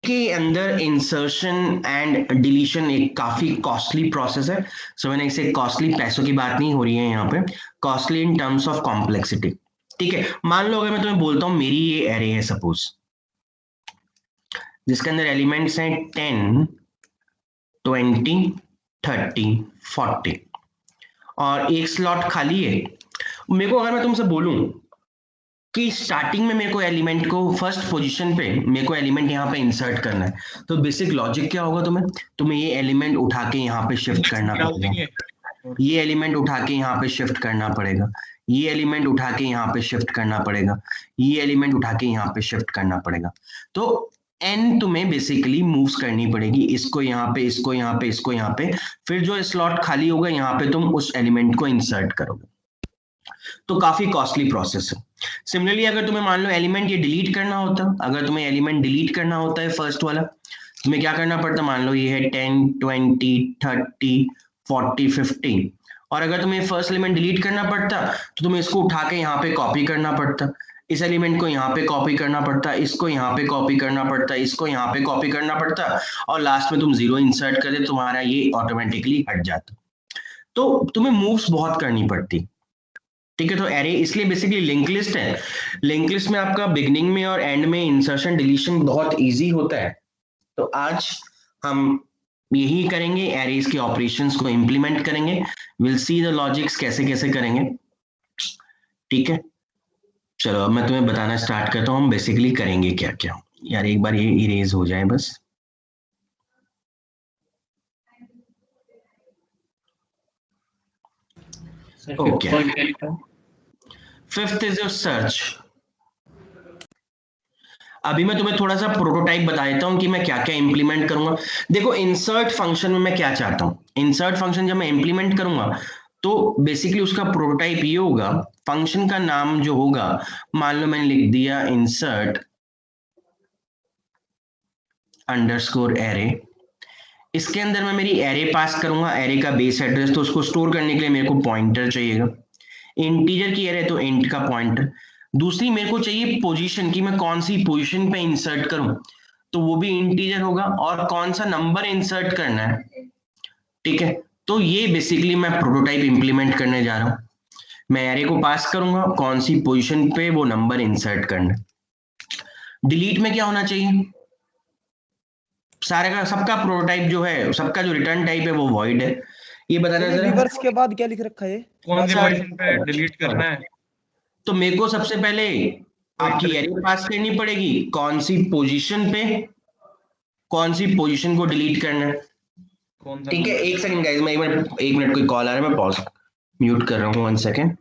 के अंदर insertion and deletion एक काफी कॉस्टली प्रोसेस है। सो मैंने इसे कॉस्टली, पैसों की बात नहीं हो रही है यहाँ पे, costly in terms of complexity. ठीक है, मान लो अगर मैं तुम्हें बोलता हूँ मेरी ये एरे है सपोज, जिसके अंदर एलिमेंट्स हैं 10, 20, 30, 40 और एक स्लॉट खाली है। मेरे को अगर मैं तुमसे बोलूं कि स्टार्टिंग में मेरे को एलिमेंट को फर्स्ट पोजीशन पे मेरे को एलिमेंट यहाँ पे इंसर्ट करना है, तो बेसिक लॉजिक क्या होगा, तुम्हें ये एलिमेंट उठा के यहाँ पे शिफ्ट करना पड़ेगा, ये एलिमेंट उठा के यहाँ पे शिफ्ट करना पड़ेगा, ये एलिमेंट उठा के यहाँ पे शिफ्ट करना पड़ेगा, ये एलिमेंट उठा के यहाँ पे शिफ्ट करना पड़ेगा। तो एन तुम्हें बेसिकली मूव्स करनी पड़ेगी, इसको यहाँ पे, इसको यहाँ पे, इसको यहाँ पे, फिर जो स्लॉट खाली होगा यहाँ पे तुम उस एलिमेंट को इंसर्ट करोगे। तो काफी कॉस्टली प्रोसेस है। सिमिलरली अगर तुम्हें मान लो एलिमेंट ये डिलीट करना होता, अगर तुम्हें एलिमेंट डिलीट करना होता है फर्स्ट वाला, तुम्हें क्या करना पड़ता, मान लो ये है 10, 20, 30, 40, 50, और अगर तुम्हें फर्स्ट एलिमेंट डिलीट करना पड़ता तो तुम्हें इसको उठा के यहाँ पे कॉपी करना पड़ता, इस एलिमेंट को यहाँ पे कॉपी करना पड़ता, इसको यहाँ पे कॉपी करना पड़ता, इसको यहाँ पे कॉपी करना पड़ता, और लास्ट में तुम 0 इंसर्ट कर दे, तुम्हारा ये ऑटोमेटिकली हट जाता। तो तुम्हें मूव्स बहुत करनी पड़ती। ठीक है, तो एरे इसलिए बेसिकली लिंक लिस्ट है। लिंक लिस्ट में आपका बिगनिंग में और एंड में इंसर्शन डिलीशन बहुत इजी होता है। तो आज हम यही करेंगे, एरेज के ऑपरेशंस को इंप्लीमेंट करेंगे, विल सी द लॉजिक्स कैसे कैसे करेंगे। ठीक है, चलो अब मैं तुम्हें बताना स्टार्ट करता हूँ हम बेसिकली करेंगे क्या क्या। यार एक बार ये इरेज हो जाए बस। Okay, fifth is your search. अभी मैं तुम्हें थोड़ा सा प्रोटोटाइप बता देता हूं कि मैं क्या क्या इंप्लीमेंट करूंगा। देखो इंसर्ट फंक्शन में मैं क्या चाहता हूं, इंसर्ट फंक्शन जब मैं इंप्लीमेंट करूंगा तो बेसिकली उसका प्रोटोटाइप ये होगा, फंक्शन का नाम जो होगा, मान लो मैंने लिख दिया इंसर्ट अंडरस्कोर एरे, इसके अंदर मैं मेरी एरे पास करूंगा, एरे का बेस एड्रेस, तो उसको स्टोर करने के लिए मेरे को पॉइंटर चाहिएगा, इंटीजर की एरे तो इंट का पॉइंटर। दूसरी मेरे को चाहिए पोजीशन, की मैं कौन सी पोजीशन पे इंसर्ट करूं, तो वो भी इंटीजर होगा, और कौन सा नंबर इंसर्ट करना है। ठीक है, तो ये बेसिकली मैं प्रोटोटाइप इंप्लीमेंट करने जा रहा हूं। मैं एरे को पास करूंगा, कौन सी पोजीशन पे वो नंबर इंसर्ट करना है। डिलीट में क्या होना चाहिए, सारे का सबका प्रोटोटाइप जो है, सबका जो रिटर्न टाइप है वो वॉइड है। ये बताना जरा, रिवर्स के बाद क्या लिख रखा है, कौन सी पोजीशन पे डिलीट करना है। तो मेरे को सबसे पहले आपकी एरे पास करनी पड़ेगी, कौन सी पोजीशन पे कौन सी पोजीशन को डिलीट करना है। ठीक है, एक सेकंड गाइस, मैं एक मिनट कोई कॉल आ रहा है, मैं पॉज म्यूट कर रहा हूँ, 1 सेकंड।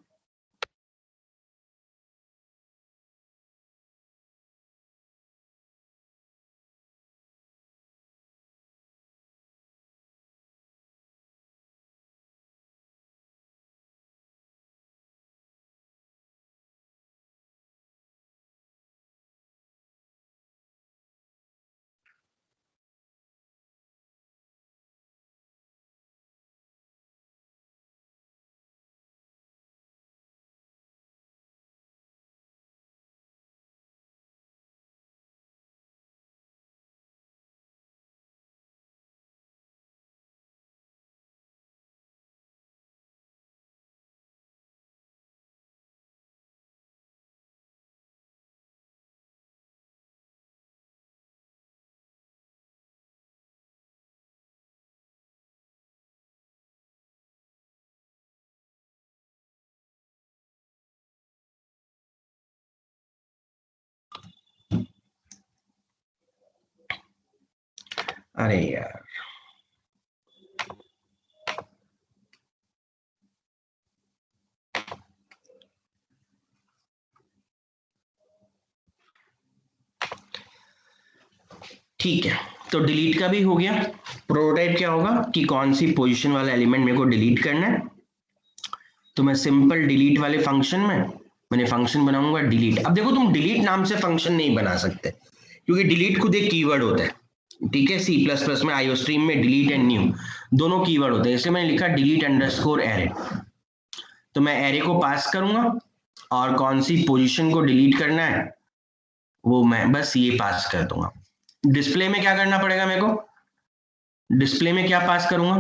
अरे यार, ठीक है, तो डिलीट का भी हो गया। प्रोटोटाइप क्या होगा कि कौन सी पोजीशन वाला एलिमेंट मेरे को डिलीट करना है, तो मैं सिंपल डिलीट वाले फंक्शन में मैंने फंक्शन बनाऊंगा डिलीट। अब देखो तुम डिलीट नाम से फंक्शन नहीं बना सकते, क्योंकि डिलीट खुद एक कीवर्ड होता है। ठीक है, सी प्लस प्लस में आईओस्ट्रीम में डिलीट एंड न्यू दोनों कीवर्ड होते हैं, इसलिए मैंने लिखा डिलीट अंडरस्कोर एरे। तो मैं एरे को पास करूंगा और कौन सी पोजीशन को डिलीट करना है वो मैं बस ये पास कर दूंगा। डिस्प्ले में क्या करना पड़ेगा मेरे को? डिस्प्ले में क्या पास करूंगा?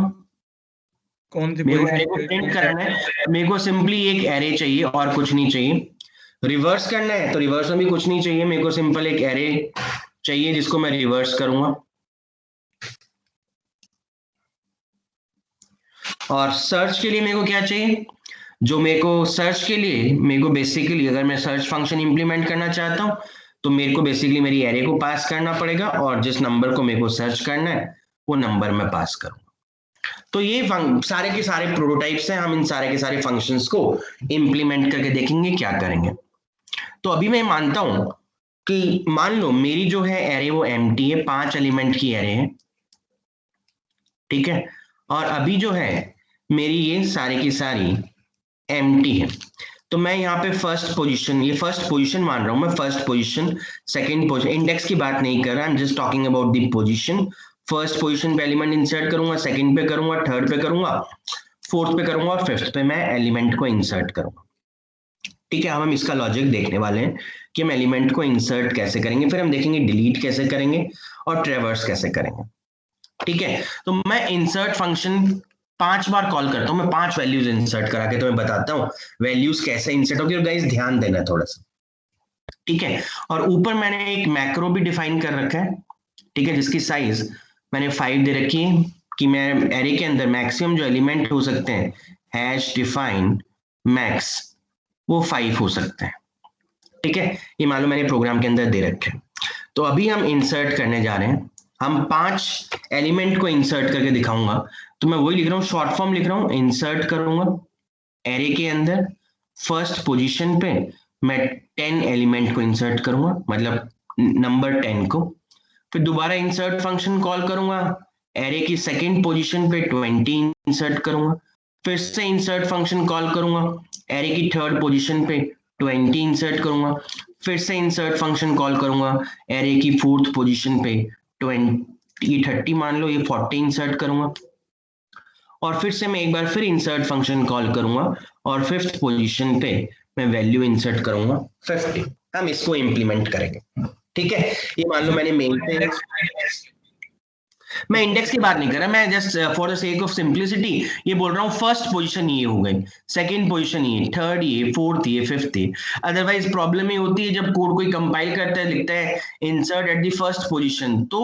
कौन सी मेरे को पोजीशन एरे को पे प्रिंट करना है, मेरे को सिंपली एक एरे चाहिए और कुछ नहीं चाहिए। रिवर्स करना है तो रिवर्स में भी कुछ नहीं चाहिए, मेरे को सिंपल एक एरे चाहिए जिसको मैं रिवर्स करूंगा। और सर्च के लिए मेरे को क्या चाहिए? जो मेरे को सर्च के लिए मेरे को बेसिकली अगर मैं सर्च फंक्शन इंप्लीमेंट करना चाहता हूं तो मेरे को बेसिकली मेरी एरे को पास करना पड़ेगा और जिस नंबर को मेरे को सर्च करना है वो नंबर मैं पास करूंगा। तो ये सारे के सारे प्रोटोटाइप्स हैं, हम इन सारे के सारे फंक्शंस को इंप्लीमेंट करके देखेंगे क्या करेंगे। तो अभी मैं मानता हूं कि मान लो मेरी जो है एरे वो एम्प्टी है, 5 एलिमेंट की एरे है, ठीक है। और अभी जो है मेरी ये सारी की सारी एम्प्टी है। तो मैं यहाँ पे फर्स्ट पोजीशन, ये फर्स्ट पोजीशन मान रहा हूं मैं, first position, second position, index की बात नहीं कर रहा, I am just talking about the position. First position पे एलिमेंट इंसर्ट करूंगा, सेकंड पे करूंगा, थर्ड पे करूंगा, फोर्थ पे करूंगा और फिफ्थ पे मैं एलिमेंट को इंसर्ट करूंगा। ठीक है, हम इसका लॉजिक देखने वाले हैं कि हम एलिमेंट को इंसर्ट कैसे करेंगे, फिर हम देखेंगे डिलीट कैसे करेंगे और ट्रेवर्स कैसे करेंगे। ठीक है, तो मैं इंसर्ट फंक्शन 5 बार कॉल करता हूं, मैं 5 वैल्यूज इंसर्ट करा के तुम्हें बताता हूं वैल्यूज कैसे इंसर्ट होगी। और गाइस ध्यान देना थोड़ा सा, ठीक है। और ऊपर मैंने एक मैक्रो भी डिफाइन कर रखा है, ठीक है, जिसकी साइज मैंने 5 दे रखी है कि मैं एरे के अंदर मैक्सिमम जो एलिमेंट हो सकते हैं हैश डिफाइन मैक्स वो 5 हो सकते हैं। ठीक है, ये मान लो मैंने प्रोग्राम के अंदर दे रखे हैं। तो अभी हम इंसर्ट करने जा रहे हैं, हम 5 एलिमेंट को इंसर्ट करके दिखाऊंगा। तो मैं वही लिख रहा हूँ, शॉर्ट फॉर्म लिख रहा हूँ, इंसर्ट करूंगा एरे के अंदर, फर्स्ट पोजीशन पे मैं 10 एलिमेंट को इंसर्ट करूंगा, मतलब नंबर 10 को। फिर दोबारा इंसर्ट फंक्शन कॉल करूंगा, एरे की सेकंड पोजीशन पे 20 इंसर्ट करूंगा, फिर से इंसर्ट फंक्शन कॉल करूंगा, एरे की थर्ड पोजीशन पे 20 इंसर्ट करूंगा, फिर से इंसर्ट फंक्शन कॉल करूंगा, एरे की फोर्थ पोजीशन पे 30 मान लो, ये 40 इंसर्ट करूंगा, और फिर से मैं एक बार फिर इंसर्ट फंक्शन कॉल करूंगा और फिफ्थ पोजीशन पे मैं वैल्यू इंसर्ट करूंगा 50। हम इसको इंप्लीमेंट करेंगे, ठीक है। ये मान लो मैंने मेन पे, मैं इंडेक्स की बात नहीं कर रहा, मैं just for the sake of simplicity ये बोल रहा हूँ फर्स्ट पोजीशन ये हो गई, सेकंड पोजीशन ये, थर्ड ये, फोर्थ ये, फिफ्थ ये। अदरवाइज प्रॉब्लम ये होती है जब कोड कोई कंपाइल करता है, लिखता है insert at the first position, तो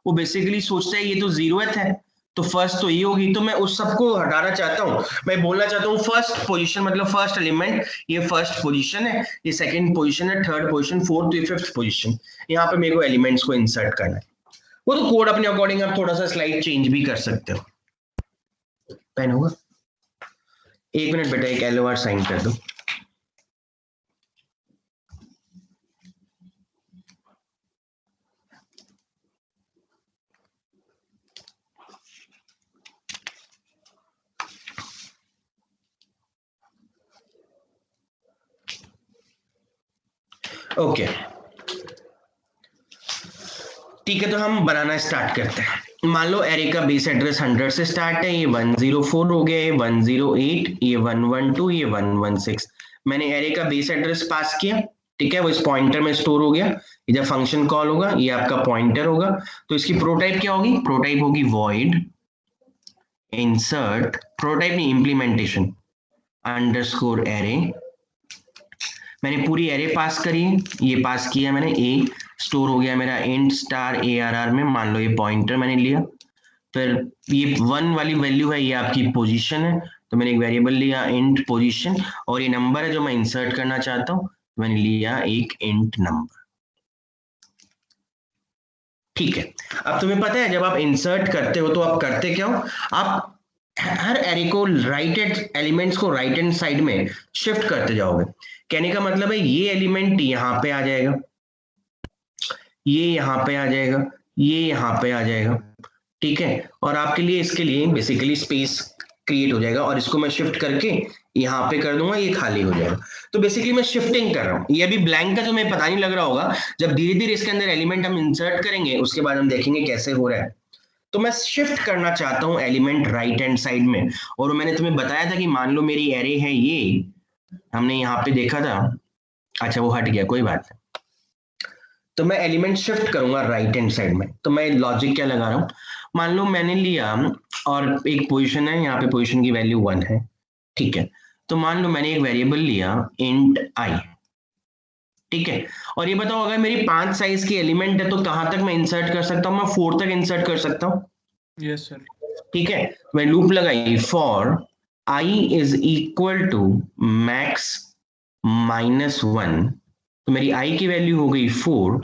वो बेसिकली सोचता है ये तो जीरोथ है, तो फर्स्ट तो ये होगी। तो मैं उस सबको हटाना चाहता हूँ, मैं बोलना चाहता हूँ फर्स्ट पोजीशन मतलब फर्स्ट एलिमेंट ये फर्स्ट पोजीशन है, ये सेकंड पोजीशन है, थर्ड पोजीशन, फोर्थ, ये फिफ्थ पोजीशन। यहाँ पे मेरे को एलिमेंट्स को इंसर्ट करना है। वो तो कोड अपने अकॉर्डिंग आप थोड़ा सा स्लाइड चेंज भी कर सकते हो। पेन होगा, 1 मिनट बेटा, एक एलओआर साइन कर दो। ओके ठीक है, तो हम बनाना स्टार्ट करते हैं। मान लो एरे का बेस एड्रेस 100 से स्टार्ट है, ये 104 हो गया, ये 108, ये 112, ये 116। मैंने एरे का बेस एड्रेस पास किया, ठीक है, वो इस पॉइंटर में स्टोर हो गया। ये जब फंक्शन कॉल होगा ये आपका पॉइंटर होगा, तो इसकी प्रोटाइप क्या होगी? प्रोटाइप होगी वॉइड इंसर्ट, प्रोटाइप नहीं इंप्लीमेंटेशन, अंडरस्कोर एरे। मैंने पूरी एरे पास करी है, ये पास किया मैंने, ए स्टोर हो गया मेरा इंट स्टार ARR में, मान लो ये पॉइंटर मैंने लिया। फिर ये 1 वाली वैल्यू है, ये आपकी पोजीशन है, तो मैंने एक वेरिएबल लिया इंट पोजीशन, और ये नंबर है जो मैं इंसर्ट करना चाहता हूँ, मैंने लिया एक इंट नंबर। ठीक है, अब तुम्हें पता है जब आप इंसर्ट करते हो तो आप करते क्या हो? आप हर एरे को राइट एलिमेंट्स को राइट हैंड साइड में शिफ्ट करते जाओगे। कहने का मतलब है ये एलिमेंट यहाँ पे आ जाएगा, ये यहाँ पे आ जाएगा, ये यहाँ पे आ जाएगा, ठीक है। और आपके लिए इसके लिए बेसिकली स्पेस क्रिएट हो जाएगा, और इसको मैं शिफ्ट करके यहाँ पे कर दूंगा, ये खाली हो जाएगा। तो बेसिकली मैं शिफ्टिंग कर रहा हूँ। ये अभी ब्लैंक का जो मैं पता नहीं लग रहा होगा, जब धीरे धीरे इसके अंदर एलिमेंट हम इंसर्ट करेंगे उसके बाद हम देखेंगे कैसे हो रहा है। तो मैं शिफ्ट करना चाहता हूँ एलिमेंट राइट हैंड साइड में, और मैंने तुम्हें बताया था कि मान लो मेरी एरे है ये, हमने यहाँ पे देखा था, अच्छा वो हट गया, कोई बात नहीं। तो मैं एलिमेंट शिफ्ट करूंगा राइट हैंड साइड में। तो मैं लॉजिक क्या लगा रहा हूँ, मान लो मैंने लिया और एक पोजीशन है, यहाँ पे पोजीशन की वैल्यू 1 है, ठीक है। तो मान लो मैंने एक वेरिएबल लिया इंट आई, ठीक है। और ये बताओ अगर मेरी 5 साइज की एलिमेंट है तो कहां तक मैं इंसर्ट कर सकता हूँ, मैं 4 तक इंसर्ट कर सकता हूँ, यस सर। ठीक है। मैं लूप लगाई for i is equal to max -1, तो मेरी आई की वैल्यू हो गई 4,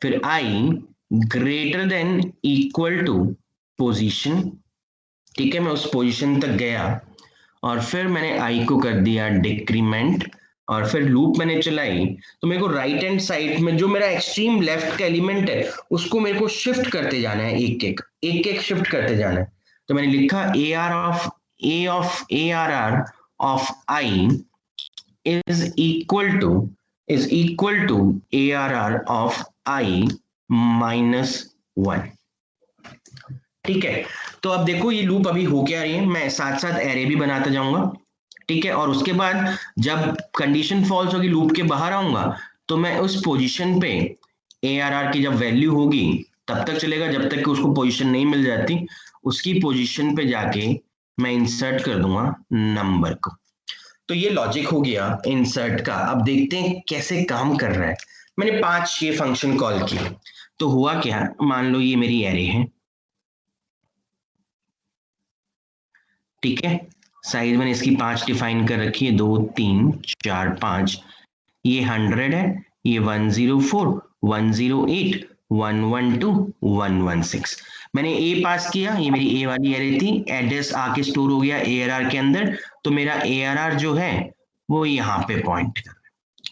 फिर I greater than equal to position, ठीक है। मैं उस पोजीशन तक गया और फिर मैंने आई को कर दिया डिक्रीमेंट और फिर लूप मैंने चलाई। तो मेरे को राइट हैंड साइड में जो मेरा एक्सट्रीम लेफ्ट का एलिमेंट है उसको मेरे को शिफ्ट करते जाना है, एक एक शिफ्ट करते जाना है। तो मैंने लिखा A R R of I is equal to A R R of I -1, ठीक है। तो अब देखो ये लूप अभी हो क्या रही है, मैं साथ साथ एरे भी बनाता जाऊंगा, ठीक है। और उसके बाद जब कंडीशन फॉल्स होगी लूप के बाहर आऊंगा तो मैं उस पोजीशन पे ए आर आर की जब वैल्यू होगी तब तक चलेगा जब तक कि उसको पोजीशन नहीं मिल जाती, उसकी पोजीशन पे जाके मैं इंसर्ट कर दूंगा नंबर को। तो ये लॉजिक हो गया इंसर्ट का। अब देखते हैं कैसे काम कर रहा है। मैंने 5 ये फंक्शन कॉल किए, तो हुआ क्या, मान लो ये मेरी एरे है, ठीक है। साइज मैंने इसकी 5 डिफाइन कर रखी है, 2 3 4 5। ये 100 है, ये 104 108 112 116। मैंने ए पास किया, ये मेरी ए वाली एरे थी, एड्रेस आके स्टोर हो गया ARR के अंदर। तो मेरा ARR जो है वो यहाँ पे पॉइंट कर,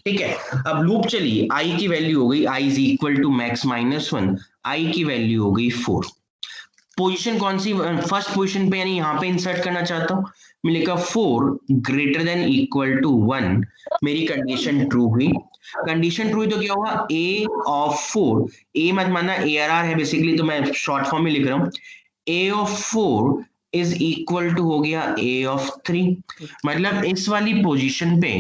ठीक है। अब लूप चली, आई की वैल्यू हो गई आई इज इक्वल टू मैक्स -1, आई की वैल्यू हो गई 4। पोजीशन कौन सी, फर्स्ट पोजीशन पे यानी यहाँ पे इंसर्ट करना चाहता हूँ। मैं लिखा 4 ग्रेटर देन इक्वल टू 1, मेरी कंडीशन ट्रू हुई। कंडीशन ट्रू हुई तो क्या हुआ, ए ऑफ 4, ए मत मानना ARR है बेसिकली, तो मैं शॉर्ट फॉर्म में लिख रहा हूँ, ए ऑफ 4 इज इक्वल टू हो गया ए ऑफ 3। मतलब इस वाली पोजीशन पे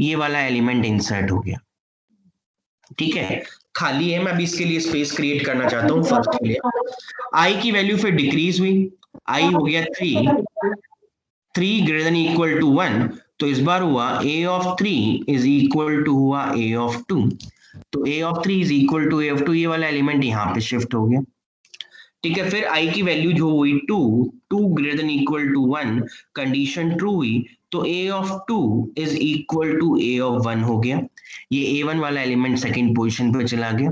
ये वाला एलिमेंट इंसर्ट हो गया, ठीक है। खाली है, मैं अभी इसके लिए स्पेस क्रिएट करना चाहता हूँ फर्स्ट के लिए। आई की वैल्यू फिर डिक्रीज हुई, आई हो गया 3 ग्रेटर देन इक्वल टू 1, तो इस बार हुआ A of 3 is equal to हुआ ए ऑफ 2। तो A of 3 is equal to A of 2, ये वाला एलिमेंट यहाँ पे शिफ्ट हो गया, ठीक है। फिर आई की वैल्यू जो हुई 2 greater than equal to 1, condition true हुई, तो A of 2 is equal to A of 1 हो गया। ये A1 वाला एलिमेंट सेकंड पोजीशन पे चला गया।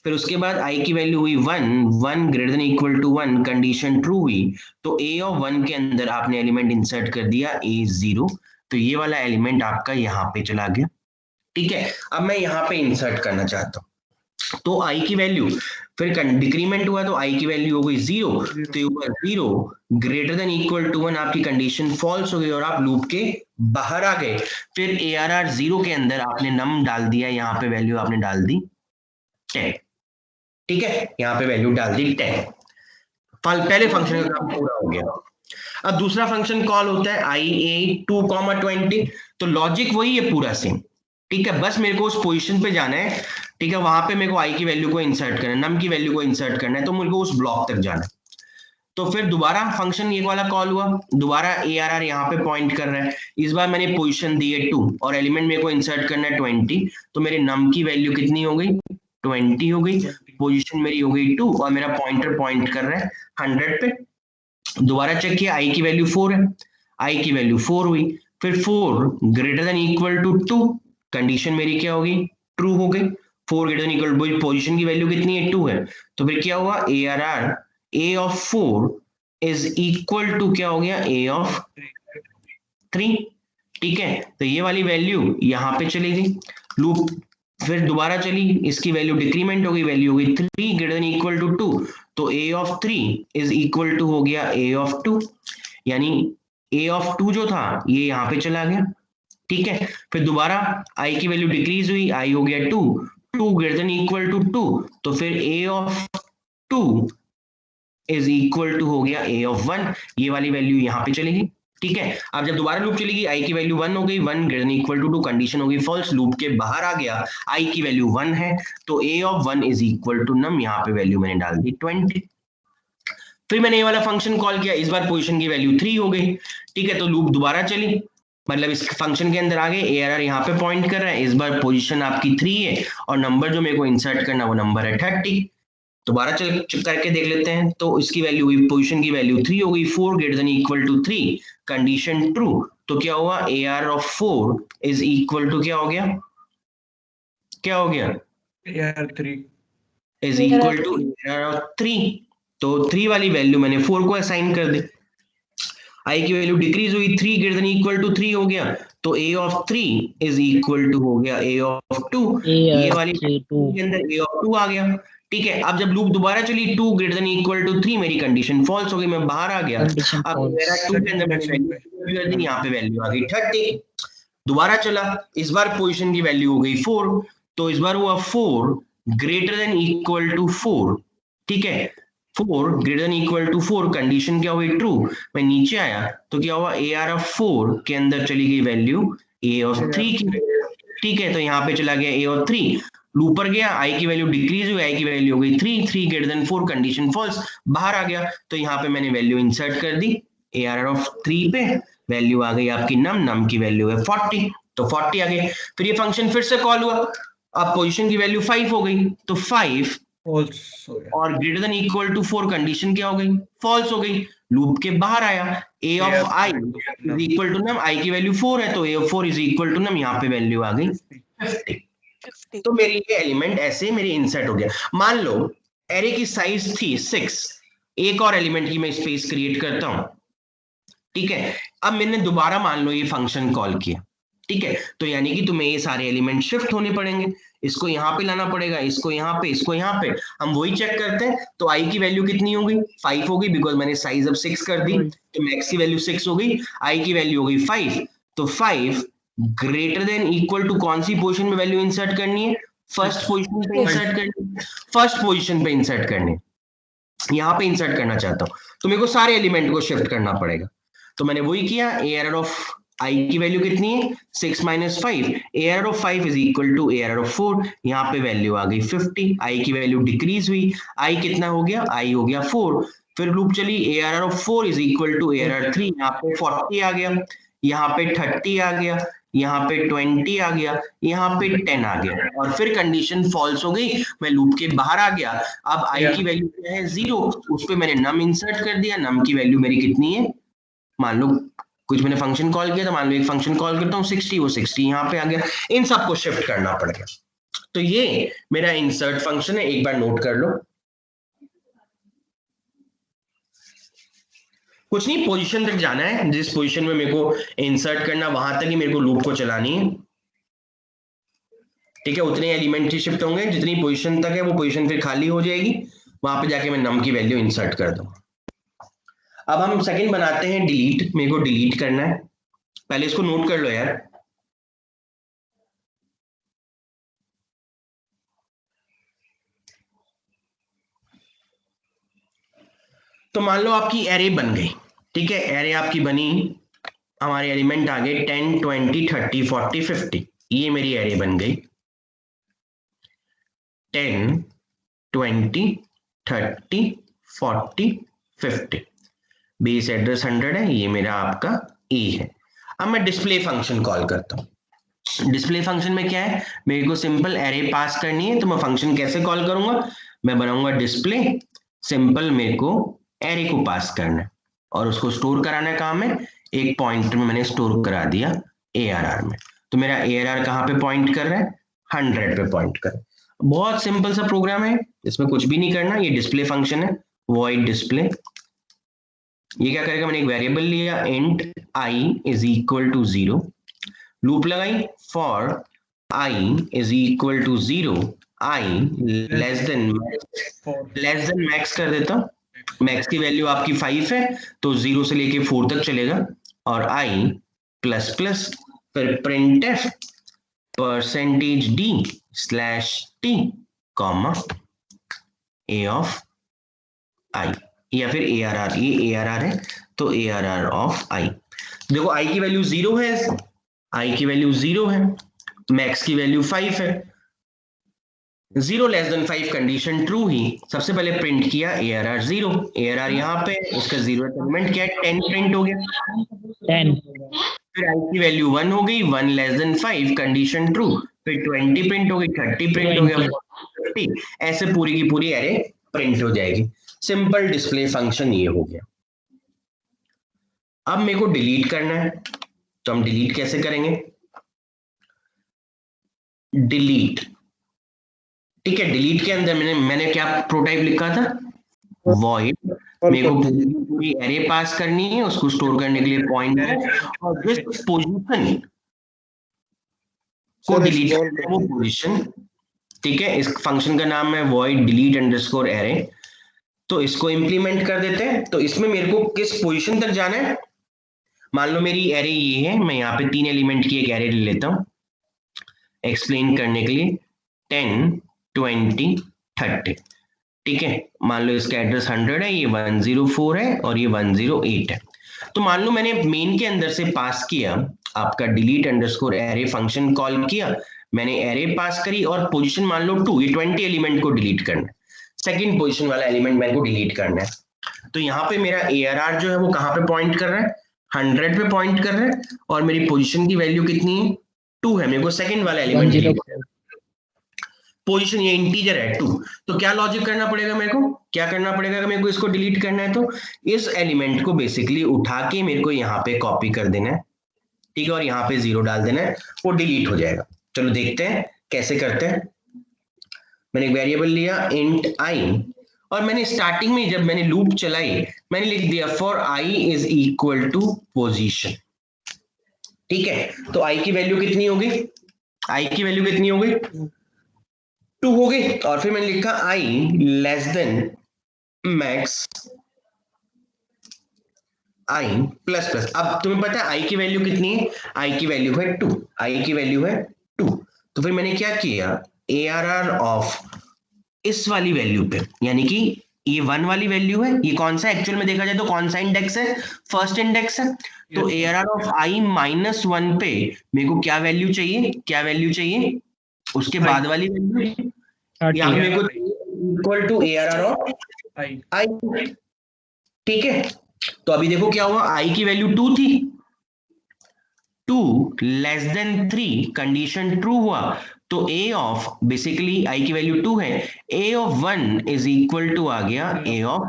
फिर उसके बाद आई की वैल्यू हुई 1 greater than equal to 1, condition true हुई, तो ए ऑफ 1 के अंदर आपने एलिमेंट इंसर्ट कर दिया A0, तो ये वाला एलिमेंट आपका यहाँ पे चला गया, ठीक है। अब मैं यहाँ पे इंसर्ट करना चाहता हूँ, तो आई की वैल्यू फिर डिक्रीमेंट हुआ तो आई की वैल्यू हो गई 0, तो ये हुआ 0 ग्रेटर देन इक्वल टू 1, आपकी कंडीशन फॉल्स हो गई और आप लूप के बाहर आ गए। फिर ARR 0 के अंदर आपने नम डाल दिया, यहाँ पे वैल्यू आपने डाल दी 10, ठीक है। यहाँ पे वैल्यू डाल दी 10, पहले फंक्शन का काम पूरा हो गया। अब दूसरा फंक्शन कॉल होता है IA2,20, तो लॉजिक वही है पूरा सेम, ठीक है। बस मेरे को उस पोजीशन पे जाना है, ठीक है। वहां पे मेरे को आई की वैल्यू को इंसर्ट करना है, नम की वैल्यू को इंसर्ट करना है, तो मेरे को उस ब्लॉक तक जाना है। तो फिर दोबारा फंक्शन ये वाला कॉल हुआ, दोबारा ARR यहाँ पे पॉइंट कर रहा है, इस बार मैंने पोजीशन दी है 2 और एलिमेंट मेरे को इंसर्ट करना है 20, तो मेरे नम की वैल्यू कितनी हो गई, 20 हो गई, पोजीशन मेरी हो गई 2 और मेरा पॉइंटर पॉइंट कर रहा है 100 पे। दोबारा चेक किया, आई की वैल्यू 4 है, आई की वैल्यू 4 हुई, फिर 4 greater than equal to 2, condition मेरी क्या होगी, ट्रू हो गई। 4 greater than equal to, position की वैल्यू कितनी है, 2 है, तो फिर क्या हुआ, ARR A of 4 is equal to क्या हो गया, ए ऑफ 3, ठीक है। तो ये वाली वैल्यू यहाँ पे चली गई, लूप फिर दोबारा चली, इसकी वैल्यू डिक्रीमेंट हो गई, वैल्यू हो गई 3 ग्रेटर देन इक्वल टू 2, तो A of 3 is equal to हो गया ए ऑफ 2, यानी ए ऑफ 2 जो था ये यहाँ पे चला गया, ठीक है। फिर दोबारा आई की वैल्यू डिक्रीज हुई, आई हो गया 2 ग्रेटर देन इक्वल टू 2, तो फिर ए ऑफ 2 इज इक्वल टू हो गया ए ऑफ 1, ये वाली वैल्यू यहाँ पे चलेगी, ठीक है। अब जब दोबारा लूप चलेगी आई की वैल्यू 1 हो गई, 1 greater than equal to 2, condition होगी फॉल्स, लूप के बाहर आ गया, आई की वैल्यू 1 है तो A of 1 is equal to num, यहाँ पे वैल्यू मैंने डाल दी 20। फिर मैंने ये वाला फंक्शन कॉल किया, इस बार पोजीशन की वैल्यू 3 हो गई, ठीक है। तो लूप दोबारा चली, मतलब इस फंक्शन के अंदर आ गए, एआरआर यहाँ पे पॉइंट कर रहा है, इस बार पोजीशन आपकी 3 है और नंबर जो मेरे को इंसर्ट करना वो नंबर है 30। दोबारा चल करके देख लेते हैं, तो इसकी वैल्यू हुई, पोजीशन की वैल्यू 3 हो गई, 4 greater than equal to 3, condition true, तो क्या हुआ, AR of 4 is equal to क्या हो गया, क्या हो गया, AR 3 is equal to AR of 3। तो 3 वाली वैल्यू मैंने 4 को असाइन कर दी, आई की वैल्यू डिक्रीज हुई, 3 ग्रेटर देन इक्वल टू 3 हो गया, तो A of 3 is equal to हो गया A ऑफ 2, ये वाली के अंदर A ऑफ 2 आ गया, ठीक है। अब जब लूप दोबारा चली 2 ग्रेटर देन इक्वल टू 3, मेरी कंडीशन फॉल्स हो गई, मैं बाहर आ गया, अब मेरा 2 के अंदर मैंने वैल्यू कर दी, यहाँ पे वैल्यू आ गई 30। दोबारा चला, इस बार पोजीशन की वैल्यू हो गई 4, तो इस बार हुआ 4 ग्रेटर देन इक्वल टू 4, ठीक है, 4 greater than equal to 4, condition क्या हुई ट्रू, मैं नीचे आया तो क्या हुआ, AR ऑफ 4 के अंदर चली गई वैल्यू A ऑफ 3 की, ठीक है। तो यहाँ पे चला गया A ऑफ 3, लूपर गया, आई की वैल्यू डिक्रीज हुई, आई की वैल्यू हो गई 3, 3 ग्रेटर देन 4, कंडीशन फॉल्स, बाहर आ गया, तो यहाँ पे मैंने वैल्यू इंसर्ट कर दी AR ऑफ 3 पे, वैल्यू आ गई आपकी नम की वैल्यू है 40, तो 40 आ गई। फिर ये फंक्शन फिर से कॉल हुआ, अब पोजीशन की वैल्यू 5 हो गई, तो 5 फॉल्स हो गया और greater than equal to 4, condition क्या हो गई, फॉल्स हो गई, लूप के बाहर आया, A of I is equal to num, I की वैल्यू 4 है तो A of 4 is equal to num, यहाँ पे वैल्यू आ गई 50। तो मेरी ये एलिमेंट ऐसे मेरे इंसर्ट हो गया। मान लो एरे की साइज थी 6, एक और एलिमेंट की मैं स्पेस क्रिएट करता हूं, ठीक है। अब मैंने दोबारा मान लो ये फंक्शन कॉल किया, ठीक है, तो यानी कि तुम्हें ये सारे एलिमेंट शिफ्ट होने पड़ेंगे, इसको यहाँ पे लाना पड़ेगा, इसको यहाँ पे, इसको यहाँ पे, हम वही चेक करते हैं। तो आई की वैल्यू कितनी हो गई, 5 हो गई, बिकॉज मैंने साइज अब 6 कर दी, तो मैक्स की वैल्यू 6 हो गई, आई की वैल्यू हो गई 5, तो 5 ग्रेटर देन इक्वल टू कौन सी पोजीशन में वैल्यू इंसर्ट करनी है, फर्स्ट पोजीशन पे इंसर्ट करनी, फर्स्ट पोजीशन पे इंसर्ट करनी, यहाँ पे इंसर्ट करना चाहता हूँ, तो मेरे को सारे एलिमेंट को शिफ्ट करना पड़ेगा। तो मैंने वही किया, ARR ऑफ आई की वैल्यू कितनी है 6 minus 5, ARR of 5 is equal to ARR of 4, यहाँ पे वैल्यू आ गई 50, आई की वैल्यू डिक्रीज हुई, आई कितना हो गया, आई हो गया 4, फिर लूप चली, ARR of 4 is equal to ARR 3, यहाँ पे 40 आ गया, यहाँ पे 30 आ गया, यहाँ पे 20 आ गया, यहाँ पे 10 आ गया, और फिर कंडीशन फॉल्स हो गई, मैं लूप के बाहर आ गया। अब आई की वैल्यू क्या है 0, उस पे मैंने नम इंसर्ट कर दिया, नम की वैल्यू मेरी कितनी है, मान लो कुछ मैंने फंक्शन कॉल किया, तो मान लो एक फंक्शन कॉल करता हूँ 60, वो 60 यहाँ पे आ गया, इन सबको शिफ्ट करना पड़ेगा। तो ये मेरा इंसर्ट फंक्शन है, एक बार नोट कर लो। कुछ नहीं, पोजीशन तक जाना है, जिस पोजीशन में मेरे को इंसर्ट करना वहां तक ही मेरे को लूप को चलानी है, ठीक है। उतने एलिमेंट ही शिफ्ट होंगे, जितनी पोजीशन तक है वो पोजीशन फिर खाली हो जाएगी, वहां पे जाके मैं नम की वैल्यू इंसर्ट कर दूंगा। अब हम सेकंड बनाते हैं डिलीट, मेरे को डिलीट करना है, पहले इसको नोट कर लो यार। तो मान लो आपकी एरे बन गई, ठीक है, एरे आपकी बनी, हमारे एलिमेंट आ गए 10 20 30 40 50, ये मेरी एरे बन गई 10 20 30 40 50, बेस एड्रेस 100 है, ये मेरा आपका ए है। अब मैं डिस्प्ले फंक्शन कॉल करता हूँ। डिस्प्ले फंक्शन में क्या है, मेरे को सिंपल एरे पास करनी है, तो मैं फंक्शन कैसे कॉल करूंगा, मैं बनाऊंगा डिस्प्ले, सिंपल मेरे को एरे को पास करना है और उसको स्टोर कराना काम है, एक पॉइंटर में मैंने स्टोर करा दिया ARR में, तो मेरा ARR कहाँ पे पॉइंट कर रहा है, 100 पे पॉइंट कर रहा है। बहुत सिंपल सा प्रोग्राम है, इसमें कुछ भी नहीं करना, ये डिस्प्ले फंक्शन है, वॉइड डिस्प्ले, ये क्या करेगा, मैंने एक वेरिएबल लिया int i is equal to 0, loop लगाई for i is equal to 0, i less than max कर देता हूं, मैक्स की वैल्यू आपकी 5 है तो 0 से लेके 4 तक चलेगा, और i प्लस प्लस, फिर printf %d/t comma a of i, या फिर ARR, ये ARR है तो ARR ऑफ i। देखो आई की वैल्यू 0 है, आई की वैल्यू 0 है, मैक्स की वैल्यू 5 है, 0 लेस देन 5 कंडीशन ट्रू ही सबसे पहले प्रिंट किया ARR 0, ARR यहाँ पे उसका 0 एलिमेंट क्या है 10 प्रिंट हो गया 10 फिर आई की वैल्यू 1 हो गई 1 लेस देन 5 कंडीशन ट्रू, फिर 20 प्रिंट हो गई 30 प्रिंट हो गया 50, ऐसे पूरी की पूरी एरे प्रिंट हो जाएगी। सिंपल डिस्प्ले फंक्शन ये हो गया। अब मेरे को डिलीट करना है, तो हम डिलीट कैसे करेंगे, डिलीट, ठीक है। डिलीट के अंदर मैंने क्या प्रोटाइप लिखा था, वॉइड, मेरे को पूरी एरे पास करनी है, उसको स्टोर करने के लिए पॉइंटर और जिस पोजीशन को डिलीट करना है वो पोजीशन, ठीक है। इस फंक्शन का नाम है वॉइड डिलीट अंडरस्कोर एरे। तो इसको इंप्लीमेंट कर देते हैं। तो इसमें मेरे को किस पोजीशन तक जाना है, मान लो मेरी एरे ये है, मैं यहाँ पे 3 एलिमेंट की एक एरे ले लेता हूँ एक्सप्लेन करने के लिए, 10 20 30, ठीक है। मान लो इसका एड्रेस 100 है, ये 104 है और ये 108 है। तो मान लो मैंने मेन के अंदर से पास किया आपका delete underscore array function call किया, मैंने एरे पास करी और पोजीशन मान लो 2, ये 20 एलिमेंट को डिलीट करना है, सेकंड पोजीशन वाला एलिमेंट मेरे को डिलीट करना है। तो यहाँ पे मेरा ARR जो है वो कहाँ पे पॉइंट कर रहा है, 100 पे पॉइंट कर रहा है और मेरी पोजीशन की वैल्यू कितनी है, 2 है, मेरे को सेकंड वाला एलिमेंट डिलीट करना है। पोजीशन ये इंटीजर है 2, तो क्या लॉजिक करना पड़ेगा मेरे को, क्या करना पड़ेगा, मेरे को इसको डिलीट करना है तो इस एलिमेंट को बेसिकली उठा के मेरे को यहाँ पे कॉपी कर देना है, ठीक है, और यहाँ पे 0 डाल देना है, वो डिलीट हो जाएगा। चलो देखते हैं कैसे करते हैं। मैंने एक वेरिएबल लिया इंट आई और मैंने स्टार्टिंग में जब मैंने लूप चलाई मैंने लिख दिया for i is equal to position, ठीक है। तो आई की वैल्यू कितनी होगी, आई की वैल्यू कितनी होगी 2 हो गई, और फिर मैंने लिखा आई less than max I plus plus. अब तुम्हें पता है आई की वैल्यू कितनी है, आई की वैल्यू है 2, आई की वैल्यू है 2। तो फिर मैंने क्या किया, ARR ऑफ इस वाली वैल्यू पे, यानी कि ये 1 वाली वैल्यू है, ये कौन सा एक्चुअल में देखा जाए तो कौन सा इंडेक्स है, फर्स्ट इंडेक्स है। तो ARR ऑफ आई माइनस 1 पे मेरे को क्या वैल्यू चाहिए, क्या वैल्यू चाहिए, उसके बाद वाली वैल्यू, यहाँ मेरे को इक्वल टू ARR ऑफ आई, ठीक है। तो अभी देखो क्या हुआ, आई की वैल्यू 2 थी, 2 लेस देन 3 कंडीशन ट्रू हुआ, तो A ऑफ बेसिकली आई की वैल्यू 2 है, A of 1 is equal to आ गया A ऑफ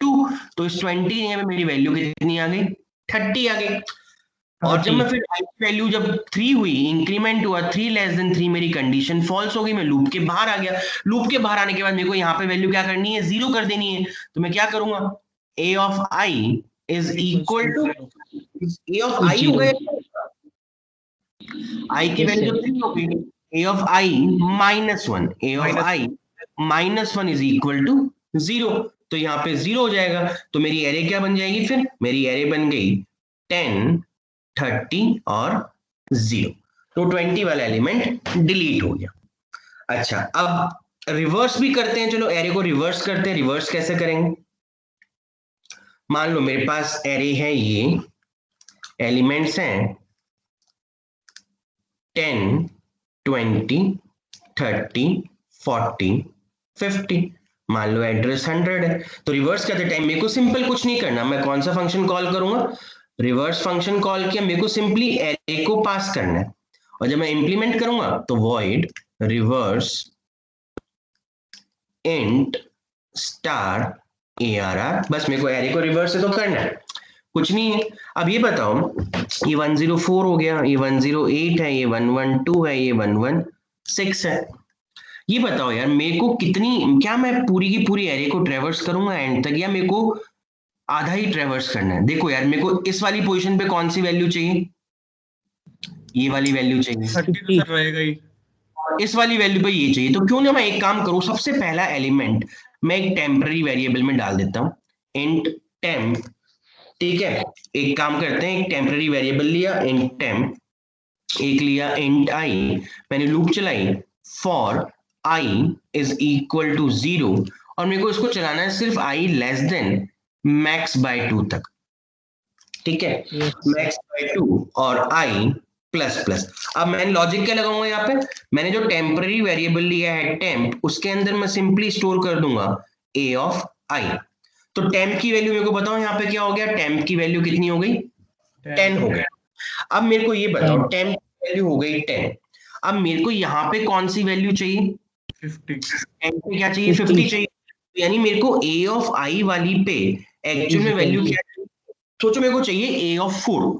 2। तो इस 20 में मेरी वैल्यू कितनी आ गई, 30 आ गई। और जब मैं फिर आई की वैल्यू जब 3 हुई, इंक्रीमेंट हुआ 3 लेस देन 3, मेरी कंडीशन फॉल्स हो गई, मैं लूप के बाहर आ गया। लूप के बाहर आने के बाद मेरे को यहाँ पे वैल्यू क्या करनी है, 0 कर देनी है। तो मैं क्या करूंगा, A of I is equal to A of I हो गया, आई की वैल्यू जब 3 हो गई, A of i minus 1, A of i minus 1 is equal to 0। तो यहाँ पे 0 हो जाएगा। तो मेरी एरे क्या बन जाएगी, फिर मेरी एरे बन गई 10 30 और 0। तो 20 वाला एलिमेंट डिलीट हो गया। अच्छा, अब रिवर्स भी करते हैं, चलो एरे को रिवर्स करते हैं। रिवर्स कैसे करेंगे, मान लो मेरे पास एरे है, ये एलिमेंट्स हैं 10 20 30 40 50, मान लो एड्रेस 100 है। तो रिवर्स करते टाइम मेरे को सिंपल कुछ नहीं करना, मैं कौन सा फंक्शन कॉल करूंगा, रिवर्स फंक्शन कॉल किया, मेरे को सिंपली एरे को पास करना है, और जब मैं इंप्लीमेंट करूंगा तो void reverse int star ARR, बस मेरे को एरे को रिवर्स से तो करना है, कुछ नहीं है। अब ये बताओ, ये 104 हो गया, ये 108 है, ये 112 है, ये 116 है। ये बताओ यार मेरे को कितनी, क्या मैं पूरी की पूरी एरे को ट्रेवर्स करूंगा एंड तक, या मेरे को आधा ही ट्रेवर्स करना है। देखो यार मेरे को इस वाली पोजीशन पे कौन सी वैल्यू चाहिए, ये वाली वैल्यू चाहिए, इस वाली वैल्यू पे ये चाहिए। तो क्यों ना मैं एक काम करूं, सबसे पहला एलिमेंट मैं एक टेम्पररी वेरिएबल में डाल देता हूं, इंट टेम्प, ठीक है। एक काम करते हैं, एक टेम्पररी वेरिएबल लिया इंट टेम्प, एक लिया इंट आई, मैंने लूप चलाई for i is equal to 0, और मेरे को इसको चलाना है सिर्फ i less than max by 2 तक, ठीक है, मैक्स बाय 2 और आई प्लस प्लस। अब मैंने लॉजिक क्या लगाऊंगा यहाँ पे, मैंने जो टेम्पररी वेरिएबल लिया है टेम्प, उसके अंदर मैं सिंपली स्टोर कर दूंगा ए ऑफ आई। तो टेम्प की वैल्यू मेरे को बताओ यहाँ पे क्या हो गया, टेम्प की वैल्यू कितनी हो गई, 10 हो गई। अब मेरे को ये बताओ टेम्प की वैल्यू हो गई 10, अब मेरे को यहाँ पे कौन सी वैल्यू चाहिए, 50। टेम्प पे क्या चाहिए, 50 चाहिए। यानी मेरे को ए ऑफ आई वाली पे एक्चुअल में वैल्यू क्या चाहिए, सोचो मेरे को चाहिए ए ऑफ 4,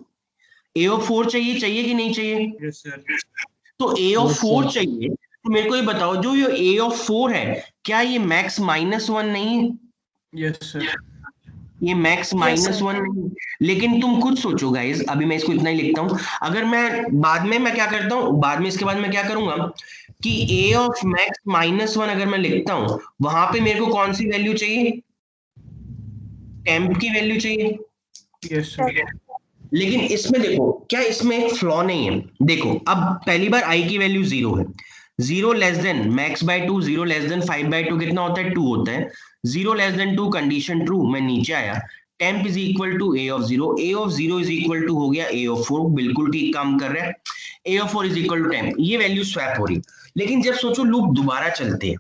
ए ऑफ 4 चाहिए, चाहिए कि नहीं चाहिए, यस सर। तो ए ऑफ 4 चाहिए। तो मेरे को ये बताओ जो ये ए ऑफ 4 है क्या ये मैक्स -1 नहीं है, यस सर। ये मैक्स -1 नहीं। लेकिन तुम खुद सोचो गाइस, अभी मैं इसको इतना ही लिखता हूं, अगर मैं बाद में मैं क्या करता हूं, बाद में इसके बाद मैं क्या करूंगा कि ए ऑफ मैक्स -1 अगर मैं लिखता हूं, वहां पे मेरे को कौन सी वैल्यू चाहिए, टेम्प की वैल्यू चाहिए। Yes sir. लेकिन इसमें देखो क्या इसमें एक फ्लॉ नहीं है, देखो अब पहली बार आई की वैल्यू 0 है, 0 less than max by 2, 0 less then 5/2 कितना होता है, 2 होता है, 0 लेस देन 2 कंडीशन ट्रू, मैं नीचे आया, temp is equal to A of 0, A of 0 is equal to हो गया ए ऑफ 4, बिल्कुल ठीक काम कर रहा है, a of 4 is equal to temp, ये वैल्यू स्वैप हो रही। लेकिन जब सोचो लूप दोबारा चलते हैं,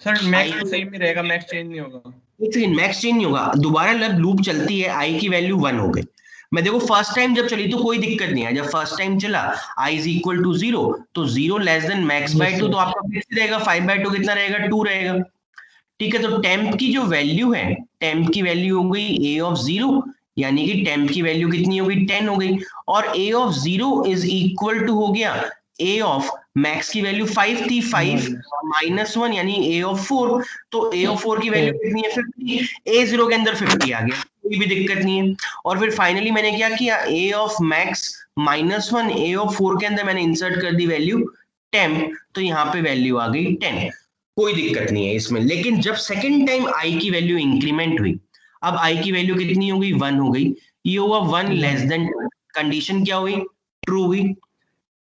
सर मैक्स तो सेम ही रहेगा, मैक्स चेंज नहीं होगा। एक सेकंड, मैक्स चेंज नहीं होगा, दोबारा जब लूप चलती है आई की वैल्यू 1 हो गई, मैं देखो फर्स्ट टाइम जब चली तो कोई दिक्कत नहीं है, जब फर्स्ट टाइम चला आई इज इक्वल टू 0, तो 0 लेस देन मैक्स बाय 2, तो आपका फिक्स रहेगा 5/2 कितना रहेगा, 2 रहेगा। ठीक है, तो टेम्प की जो वैल्यू है, टेम्प की वैल्यू हो गई ए ऑफ 0, यानी कि टेम्प की वैल्यू कितनी हो गई, 10 हो गई, और ए ऑफ 0 इज इक्वल टू हो गया ए ऑफ मैक्स की वैल्यू 5 थी, 5 -1 यानी ए ऑफ 4, तो ए ऑफ 4 की वैल्यू कितनी है, 50, ए 0 के अंदर 50 आ गया, कोई भी दिक्कत नहीं है। और फिर फाइनली मैंने क्या किया, ए ऑफ मैक्स -1 ए ऑफ 4 के अंदर मैंने इंसर्ट कर दी वैल्यू टेम्प, तो यहाँ पे वैल्यू आ गई 10, कोई दिक्कत नहीं है इसमें। लेकिन जब सेकंड टाइम आई की वैल्यू इंक्रीमेंट हुई, अब आई की वैल्यू कितनी हो गई, 1 हो गई, ये हुआ 1 लेस देन, कंडीशन क्या हुई, ट्रू हुई,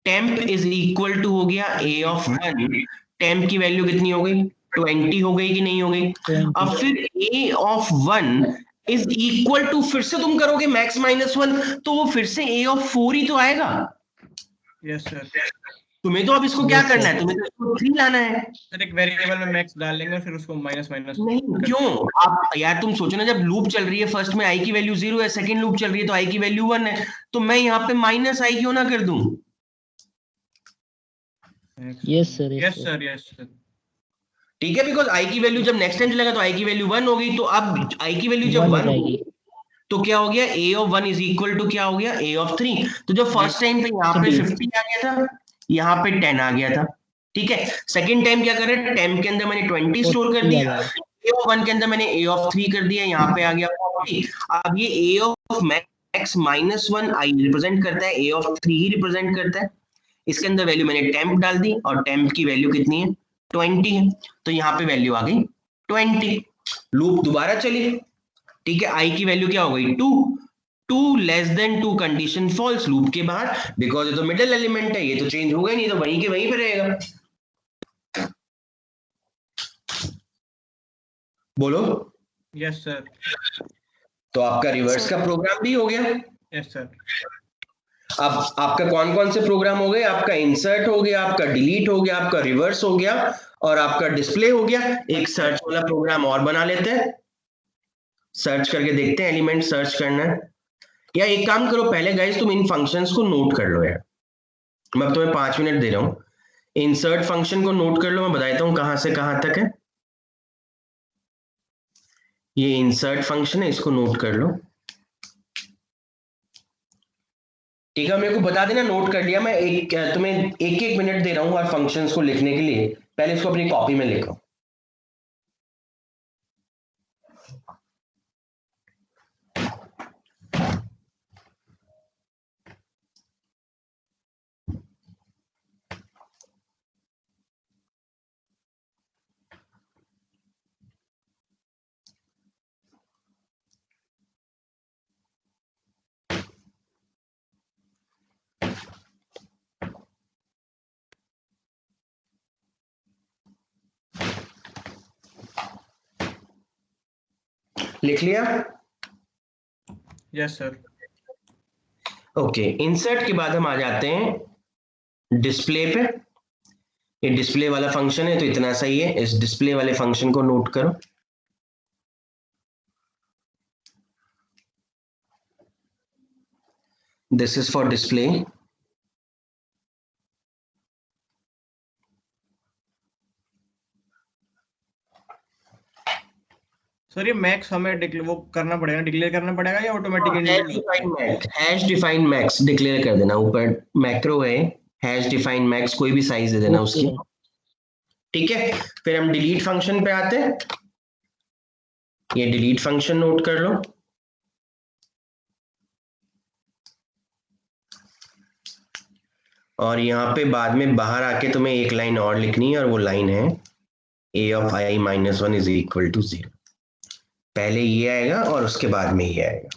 टेम्प इज इक्वल टू हो गया ए ऑफ 1, टेम्प की वैल्यू कितनी हो गई, 20 हो गई कि नहीं हो गई। अब फिर ए ऑफ 1 इज इक्वल टू, फिर से तुम करोगे मैक्स -1, तो वो फिर से ए ऑफ 4 ही तो आएगा। Yes sir. तुम्हें तो अब इसको क्या करना है, तुम्हें तो इसको 3 लाना है। सर एक वेरिएबल में मैक्स डाल लेंगे, फिर उसको माइनस नहीं क्यों, आप यार तुम सोचो ना, जब लूप चल रही है फर्स्ट में आई की वैल्यू 0 है, सेकंड लूप चल रही है तो आई की वैल्यू 1 है, तो मैं यहाँ पे माइनस आई क्यों ना कर दूं। Yes sir. Yes sir. Yes sir. ठीक है, बिकॉज आई की वैल्यू जब नेक्स्ट टाइम चलेगा तो आई की वैल्यू 1 हो गई, तो अब आई की वैल्यू जब 1 होगी तो क्या हो गया, ए ऑफ 1 इज इक्वल टू क्या हो गया, ए ऑफ 3। तो जब फर्स्ट टाइम पे यहाँ पे 50 आ गया था, यहाँ पे 10 आ गया था, ठीक है, सेकंड टाइम क्या कर रहे हैं, 10 के अंदर मैंने 20 स्टोर कर दिया, ए ऑफ 1 के अंदर मैंने ए ऑफ 3 कर दिया, यहाँ पे आ गया 40। अब ये ए ऑफ मैक्स -1 आई रिप्रेजेंट करता है, ए ऑफ 3 ही रिप्रेजेंट करता है, इसके अंदर वैल्यू मैंने टेम्प डाल दी, और टेम्प की वैल्यू कितनी है, 20 है, तो यहाँ पे वैल्यू आ गई 20, लूप दोबारा चली, ठीक है, आई की वैल्यू क्या हो गई, 2, 2 less than 2 condition false, loop के बाहर, बिकॉज ये तो मिडिल एलिमेंट है, ये तो चेंज होगा ही नहीं, तो वहीं के वहीं पे रहेगा। बोलो। Yes sir. तो आपका रिवर्स का प्रोग्राम भी हो गया। Yes sir. अब आपका कौन कौन से प्रोग्राम हो गए, आपका इंसर्ट हो गया, आपका डिलीट हो गया, आपका रिवर्स हो गया, और आपका डिस्प्ले हो गया। एक सर्च वाला प्रोग्राम और बना लेते हैं, सर्च करके देखते हैं, एलिमेंट सर्च करना है, या एक काम करो पहले गाइस, तुम इन फंक्शंस को नोट कर लो यार, मैं अब तुम्हें 5 मिनट दे रहा हूं, इंसर्ट फंक्शन को नोट कर लो, मैं बताता हूं कहां से कहां तक है। ये इंसर्ट फंक्शन है, इसको नोट कर लो, ठीक है, मेरे को बता देना नोट कर लिया, मैं तुम्हें एक एक मिनट दे रहा हूं हर फंक्शंस को लिखने के लिए, पहले इसको अपनी कॉपी में लिखो। लिख लिया? Yes sir. ओके, इंसर्ट के बाद हम आ जाते हैं डिस्प्ले पे। ये डिस्प्ले वाला फंक्शन है तो इतना सही है, इस डिस्प्ले वाले फंक्शन को नोट करो। This is for display. Sir ये मैक्स हमें वो करना पड़ेगा, डिक्लेयर करना पड़ेगा या automatic hash define max declare कर देना। ऊपर मैक्रो है, हैश डिफाइन मैक्स, कोई भी साइज दे देना उसकी। ठीक है, फिर हम डिलीट फंक्शन पे आते हैं। ये डिलीट फंक्शन नोट कर लो। और यहाँ पे बाद में बाहर आके तुम्हें एक लाइन और लिखनी है, और वो लाइन है a of i minus 1 is equal to 0। पहले ये आएगा और उसके बाद में ये आएगा।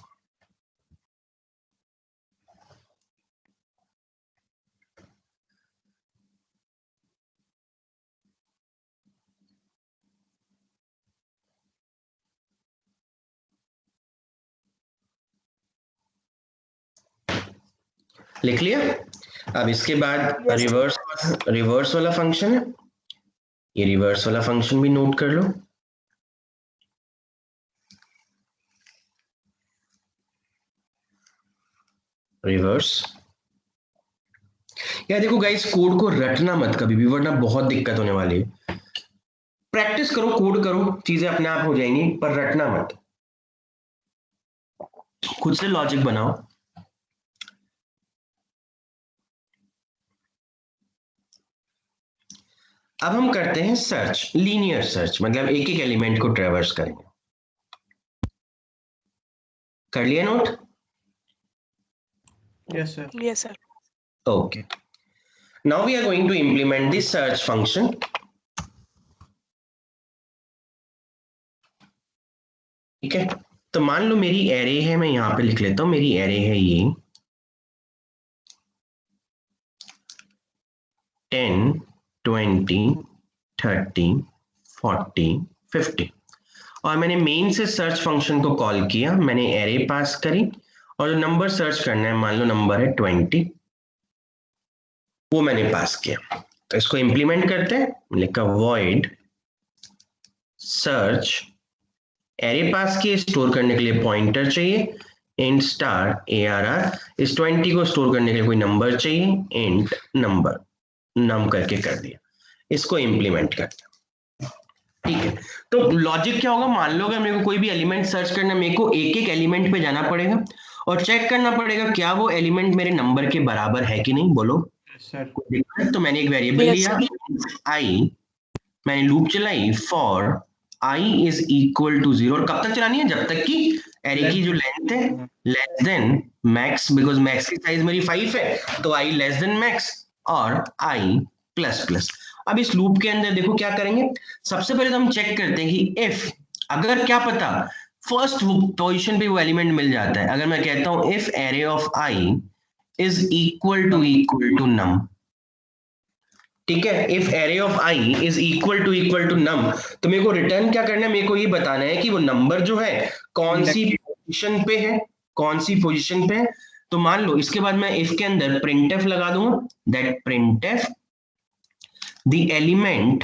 लिख लिया? अब इसके बाद रिवर्स वाला फंक्शन है, ये रिवर्स वाला फंक्शन भी नोट कर लो। रिवर्स। यार देखो गाइस, कोड को रटना मत कभी भी, वरना बहुत दिक्कत होने वाली है। प्रैक्टिस करो, कोड करो, चीजें अपने आप हो जाएंगी, पर रटना मत, खुद से लॉजिक बनाओ। अब हम करते हैं सर्च, लीनियर सर्च, मतलब एक एक एलिमेंट को ट्रैवर्स करेंगे। कर लिया note? Yes sir. Yes, sir. Okay. Now we are going to implement the search function. ठीक है, तो मान लो मेरी एरे है, मैं यहां पे लिख लेता हूं, मेरी एरे है ये 10, 20, 30, 40, 50, और मैंने मेन से सर्च फंक्शन को कॉल किया, मैंने एरे पास करी, और जो नंबर सर्च करना है, मान लो नंबर है 20, वो मैंने पास किया। तो इसको इंप्लीमेंट करते हैं। लिखा void search, एरे पास किए, स्टोर करने के लिए पॉइंटर चाहिए, इंट स्टार ARR, इस 20 को स्टोर करने के लिए कोई नंबर चाहिए, इंट नंबर, नम करके कर दिया। इसको इंप्लीमेंट करते हैं। ठीक है, तो लॉजिक क्या होगा, मान लो अगर मेरे को कोई भी एलिमेंट सर्च करना, मेरे को एक एक एलिमेंट पे जाना पड़ेगा और चेक करना पड़ेगा क्या वो एलिमेंट मेरे नंबर के बराबर है कि नहीं। बोलो सर। तो मैंने एक वेरिएबल Yes, लिया i, मैंने लूप चलाई for i is equal to 0, और कब तक चलानी है, जब तक कि एरे की जो लेंथ है less than max, because max की साइज मेरी 5 है, तो i लेस देन मैक्स और i प्लस प्लस। अब इस लूप के अंदर देखो क्या करेंगे, सबसे पहले तो हम चेक करते हैं कि इफ, अगर क्या पता फर्स्ट पोजीशन पे वो एलिमेंट मिल जाता है, अगर मैं कहता हूं if array of i is equal to num, ठीक है, if array of i is equal to num, तो मेरे को रिटर्न क्या करना है, मेरे को ये बताना है कि वो नंबर जो है कौन सी पोजीशन पे है, कौन सी पोजीशन पे है। तो मान लो इसके बाद मैं इफ के अंदर printf लगा दूंगा, दैट printf द एलिमेंट,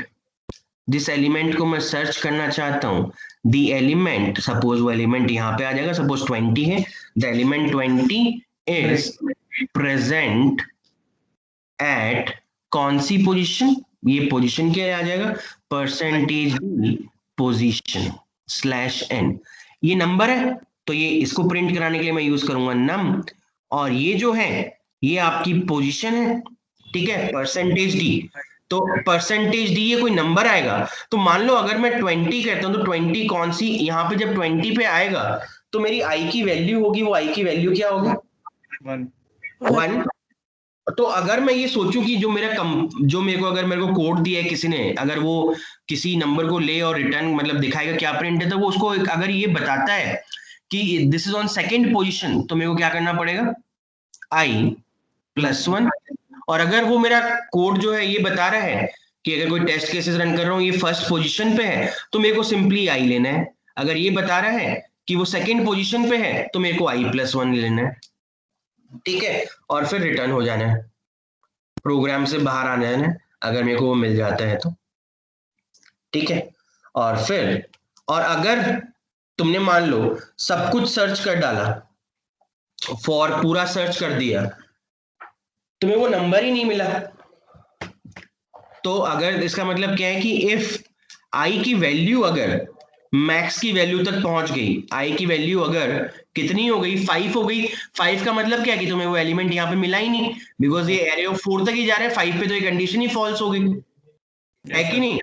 जिस एलिमेंट को मैं सर्च करना चाहता हूं, द एलिमेंट, सपोज वो एलिमेंट यहां पे आ जाएगा, सपोज 20 है, the element 20 is present at कौन सी पोजीशन, ये पोजीशन क्या आ जाएगा, परसेंटेज पोजीशन स्लैश n, ये नंबर है, तो ये इसको प्रिंट कराने के लिए मैं यूज करूंगा num, और ये जो है ये आपकी पोजीशन है, ठीक है, परसेंटेज d, तो परसेंटेज d ये कोई नंबर आएगा, तो मान लो अगर मैं 20 कहता हूं, तो 20 कौन सी, यहाँ पे जब 20 पे आएगा तो मेरी i की वैल्यू होगी, वो i की वैल्यू क्या होगी, 1। तो अगर मैं ये सोचूं कि जो मेरा जो मेरे को, अगर मेरे को कोड दिया है किसी ने, अगर वो किसी नंबर को ले और रिटर्न मतलब दिखाएगा क्या प्रिंट है, तो वो उसको अगर ये बताता है कि this is on second position, तो मेरे को क्या करना पड़ेगा, i प्लस 1, और अगर वो मेरा कोड जो है ये बता रहा है कि अगर कोई टेस्ट केसेस रन कर रहा हूँ ये फर्स्ट पोजीशन पे है, तो मेरे को सिंपली i लेना है, अगर ये बता रहा है कि वो सेकंड पोजीशन पे है, तो मेरे को i प्लस 1 लेना है। ठीक है, और फिर रिटर्न हो जाना है, प्रोग्राम से बाहर आ जाना है अगर मेरे को वो मिल जाता है तो। ठीक है, और फिर और अगर तुमने मान लो सब कुछ सर्च कर डाला, फॉर पूरा सर्च कर दिया, तुम्हें वो नंबर ही नहीं मिला, तो अगर इसका मतलब क्या है कि इफ आई की वैल्यू अगर मैक्स की वैल्यू तक पहुंच गई, आई की वैल्यू अगर कितनी हो गई, 5 हो गई, 5 का मतलब क्या है कि तुम्हें वो एलिमेंट यहाँ पे मिला ही नहीं, बिकॉज ये एरे ऑफ 4 तक ही जा रहा है, 5 पे तो ये कंडीशन ही फॉल्स हो गई, है कि नहीं?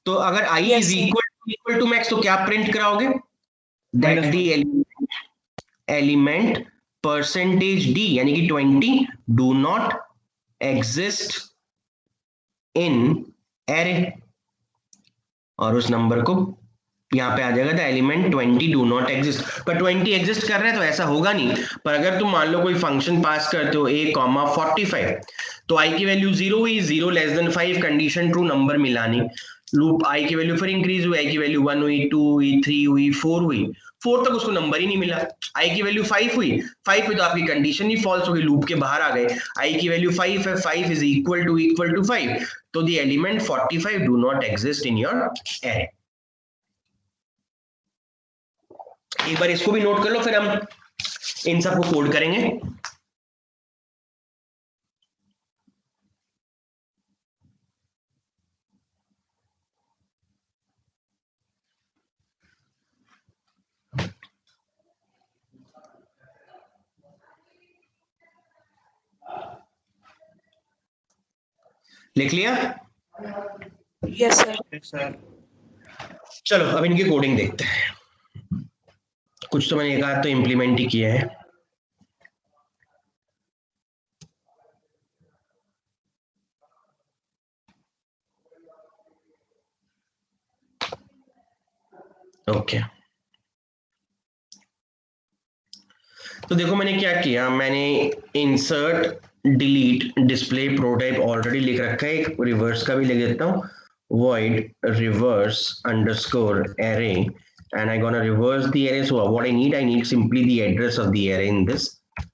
तो अगर आई इज इक्वल टू मैक्स तो क्या प्रिंट कराओगे, that the element percentage D यानी कि 20 do not exist in array, और उस नंबर को यहाँ पे आ जाएगा the element 20 do not exist. पर 20 एग्जिस्ट कर रहे हैं तो ऐसा होगा नहीं, पर अगर तुम मान लो कोई फंक्शन पास करते हो a, 45, तो i की वैल्यू 0 हुई, 0 less than 5 condition true, number मिलानी, लूप i की वैल्यू फिर इंक्रीज हुई, i की वैल्यू 1 हुई, 2 हुई, 3 हुई, 4 हुई, 4 तक उसको नंबर ही नहीं मिला, i की वैल्यू 5 हुई, 5 पे तो आपकी कंडीशन ही फॉल्स हो गई, लूप के बाहर आ गए, i की वैल्यू 5 है, 5 इज इक्वल टू 5, तो the element 45 do not exist in your array. एक बार इसको भी नोट कर लो, फिर हम इन सबको कोड करेंगे। लिख लिया? Yes sir. चलो अब इनकी कोडिंग देखते हैं, कुछ तो मैंने एक आध तो इम्प्लीमेंट ही किया है। ओके, तो देखो मैंने क्या किया, मैंने इंसर्ट डिलीट डिस्प्ले प्रोटाइप ऑलरेडी लिख रखा है, एक रिवर्स का भी लिख देता हूँ, void reverse underscore array, and I gonna reverse the array. So what I need simply the address of the array in this,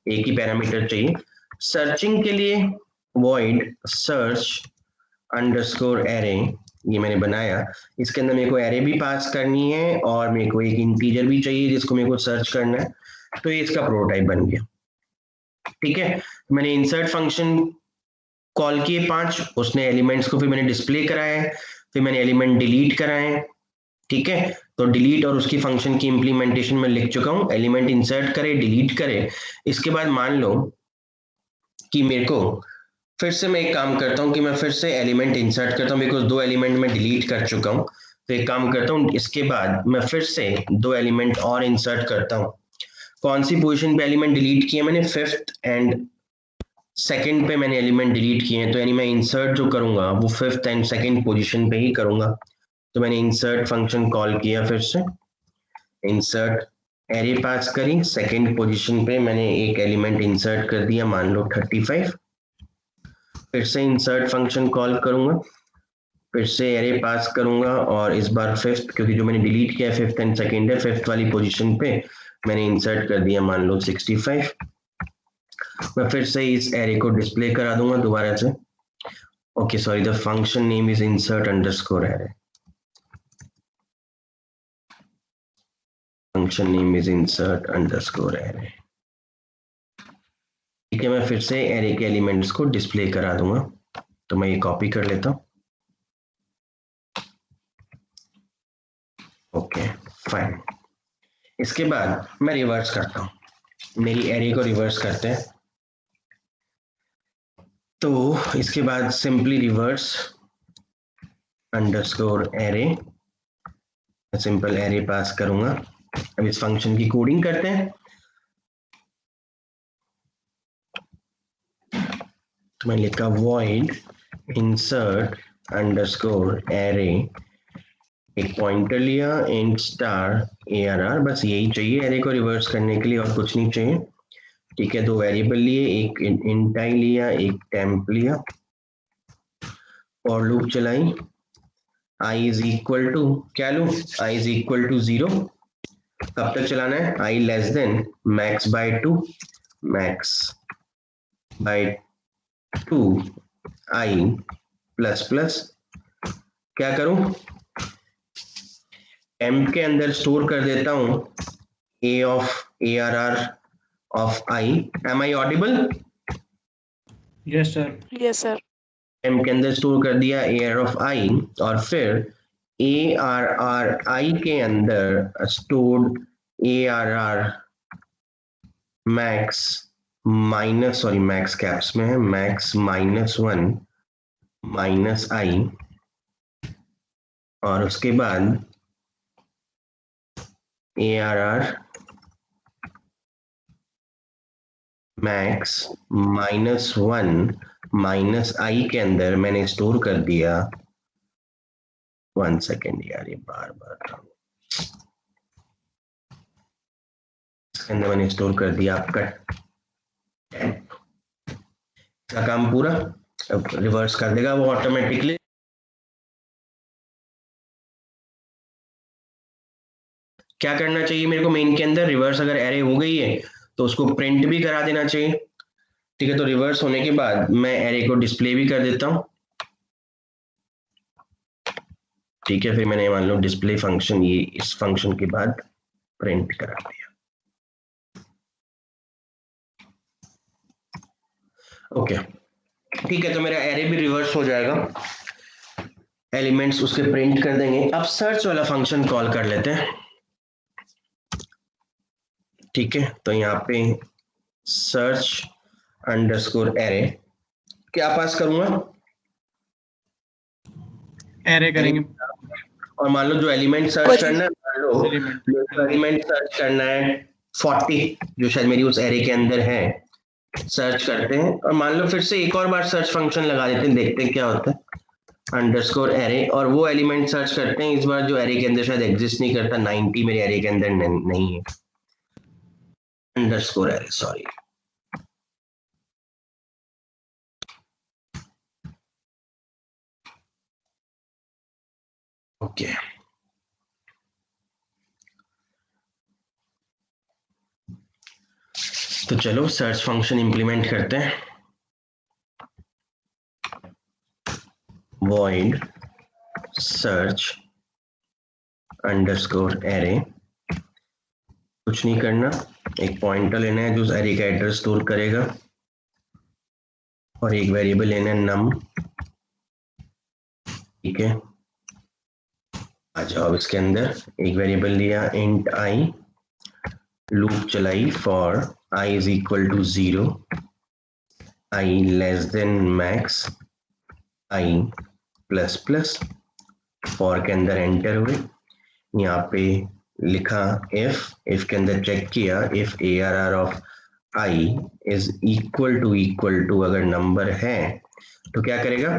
एक ही पैरामीटर चाहिए। सर्चिंग के लिए void search underscore array, ये मैंने बनाया, इसके अंदर मेरे को एरे भी पास करनी है और मेरे को एक इंटीजर भी चाहिए जिसको मेरे को सर्च करना है, तो ये इसका प्रोटोटाइप बन गया। ठीक है, मैंने इंसर्ट फंक्शन कॉल किए 5, उसने एलिमेंट्स को फिर मैंने डिस्प्ले कराया है, फिर मैंने एलिमेंट डिलीट कराए हैं। ठीक है, तो डिलीट और उसकी फंक्शन की इंप्लीमेंटेशन में लिख चुका हूं, एलिमेंट इंसर्ट करे, डिलीट करे। इसके बाद मान लो कि मेरे को फिर से मैं एक काम करता हूं कि मैं फिर से एलिमेंट इंसर्ट करता हूं, बिकॉज 2 एलिमेंट मैं डिलीट कर चुका हूं, तो एक काम करता हूं, इसके बाद मैं फिर से 2 एलिमेंट और इंसर्ट करता हूं। कौन सी पोजीशन पे एलिमेंट डिलीट किए मैंने, 5th एंड 2nd पे मैंने एलिमेंट डिलीट किए हैं, तो यानी मैं इंसर्ट जो करूंगा वो 5th एंड 2nd पोजीशन पे ही करूंगा। तो मैंने इंसर्ट फंक्शन कॉल किया, फिर से इंसर्ट एरे पास करी, 2nd पोजीशन पे मैंने एक एलिमेंट इंसर्ट कर दिया, मान लो 35, फिर से इंसर्ट फंक्शन कॉल करूंगा, फिर से एरे पास करूंगा, और इस बार 5th, क्योंकि जो मैंने डिलीट किया 5th एंड 2nd है, 5th वाली पोजीशन पे मैंने इंसर्ट कर दिया, मान लो 65। मैं फिर से इस एरे को डिस्प्ले करा दूंगा दोबारा से। Okay sorry, the function name is insert underscore array, function name is insert underscore array. ठीक है, मैं फिर से एरे के एलिमेंट्स को डिस्प्ले करा दूंगा, तो मैं ये कॉपी कर लेता हूँ। ओके फाइन, इसके बाद मैं रिवर्स करता हूँ, मेरी एरे को रिवर्स करते हैं। तो इसके बाद simply reverse underscore array, simple array pass करूंगा। अब इस फंक्शन की कोडिंग करते हैं। तो मैं लिखा void insert underscore array, एक पॉइंटर लिया, int star arr, बस यही चाहिए एरे को रिवर्स करने के लिए, और कुछ नहीं चाहिए। ठीक है, 2 वेरिएबल लिए, एक int i लिया, एक temp लिया, और लूप चलाई, i इज इक्वल टू, क्या लूँ, i इज इक्वल टू 0, कब तक चलाना है, i less than max by 2, max by 2i plus plus क्या करूं, m के अंदर स्टोर कर देता हूं a of ARR of i. Am I audible? Yes sir. Yes, sir. m के अंदर स्टोर कर दिया ARR ऑफ i और फिर ARRI के अंदर stored ARR max minus, sorry max caps में है, मैक्स -1 माइनस i और उसके बाद ARR मैक्स -1 माइनस i के अंदर मैंने स्टोर कर दिया, 1 सेकेंड यार, ये बार बार इसके अंदर मैंने स्टोर कर दिया आपका 10. इसका काम पूरा, अब रिवर्स कर देगा वो ऑटोमेटिकली. क्या करना चाहिए मेरे को मेन के अंदर, रिवर्स अगर एरे हो गई है तो उसको प्रिंट भी करा देना चाहिए. ठीक है, तो रिवर्स होने के बाद मैं एरे को डिस्प्ले भी कर देता हूं. ठीक है, फिर मैंने मान लो डिस्प्ले फंक्शन, ये इस फंक्शन के बाद प्रिंट करा दिया. ओके ठीक है, तो मेरा एरे भी रिवर्स हो जाएगा, एलिमेंट्स उसके प्रिंट कर देंगे. अब सर्च वाला फंक्शन कॉल कर लेते हैं. ठीक है, तो यहाँ पे सर्च अंडरस्कोर एरे क्या पास करूंगा, एरे करेंगे. और मान लो जो एलिमेंट सर्च करना है, मान लो एलिमेंट सर्च करना है 40 जो शायद मेरी उस एरे के अंदर है, सर्च करते हैं और मान लो फिर से एक और बार सर्च फंक्शन लगा देते हैं, देखते हैं क्या होता है. अंडरस्कोर एरे और वो एलिमेंट सर्च करते हैं इस बार जो एरे के अंदर शायद एग्जिस्ट नहीं करता, 90 मेरे एरे के अंदर नहीं है. Underscore array, sorry, okay. तो चलो सर्च फंक्शन इंप्लीमेंट करते हैं. void search अंडरस्कोर एरे, कुछ नहीं करना, एक पॉइंटर लेना है जो उस एरे का एड्रेस स्टोर करेगा और एक वेरिएबल लेना है num. ठीक है, आ जाओ इसके अंदर, एक वेरिएबल लिया int i, लूप चलाई for i is equal to 0, i less than max, i plus plus, for के अंदर एंटर हुए, यहाँ पे लिखा इफ के अंदर चेक किया, if ARR of i is equal to अगर नंबर है तो क्या करेगा,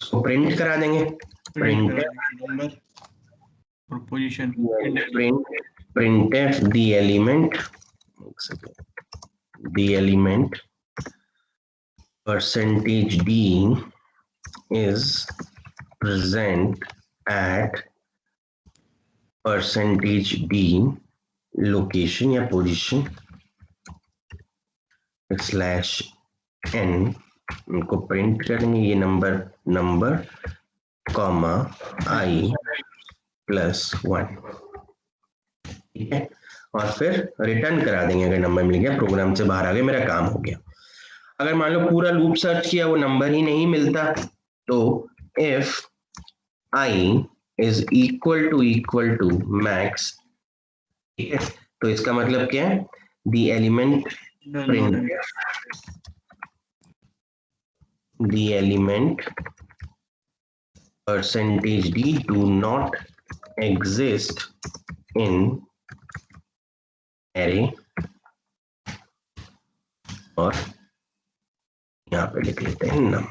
उसको प्रिंट करा देंगे. प्रिंट नंबर और position, printf the element percentage d is present at percentage d location या position /n, उनको प्रिंट करेंगे ये नंबर कॉमा i प्लस 1. ठीक है, और फिर रिटर्न करा देंगे अगर नंबर मिल गया, प्रोग्राम से बाहर आ गए, मेरा काम हो गया. अगर मान लो पूरा लूप सर्च किया वो नंबर ही नहीं मिलता तो if i is equal to max. ठीक है, तो इसका मतलब क्या है, the element percentage d do not exist in array, और यहाँ पे लिख लेते हैं num.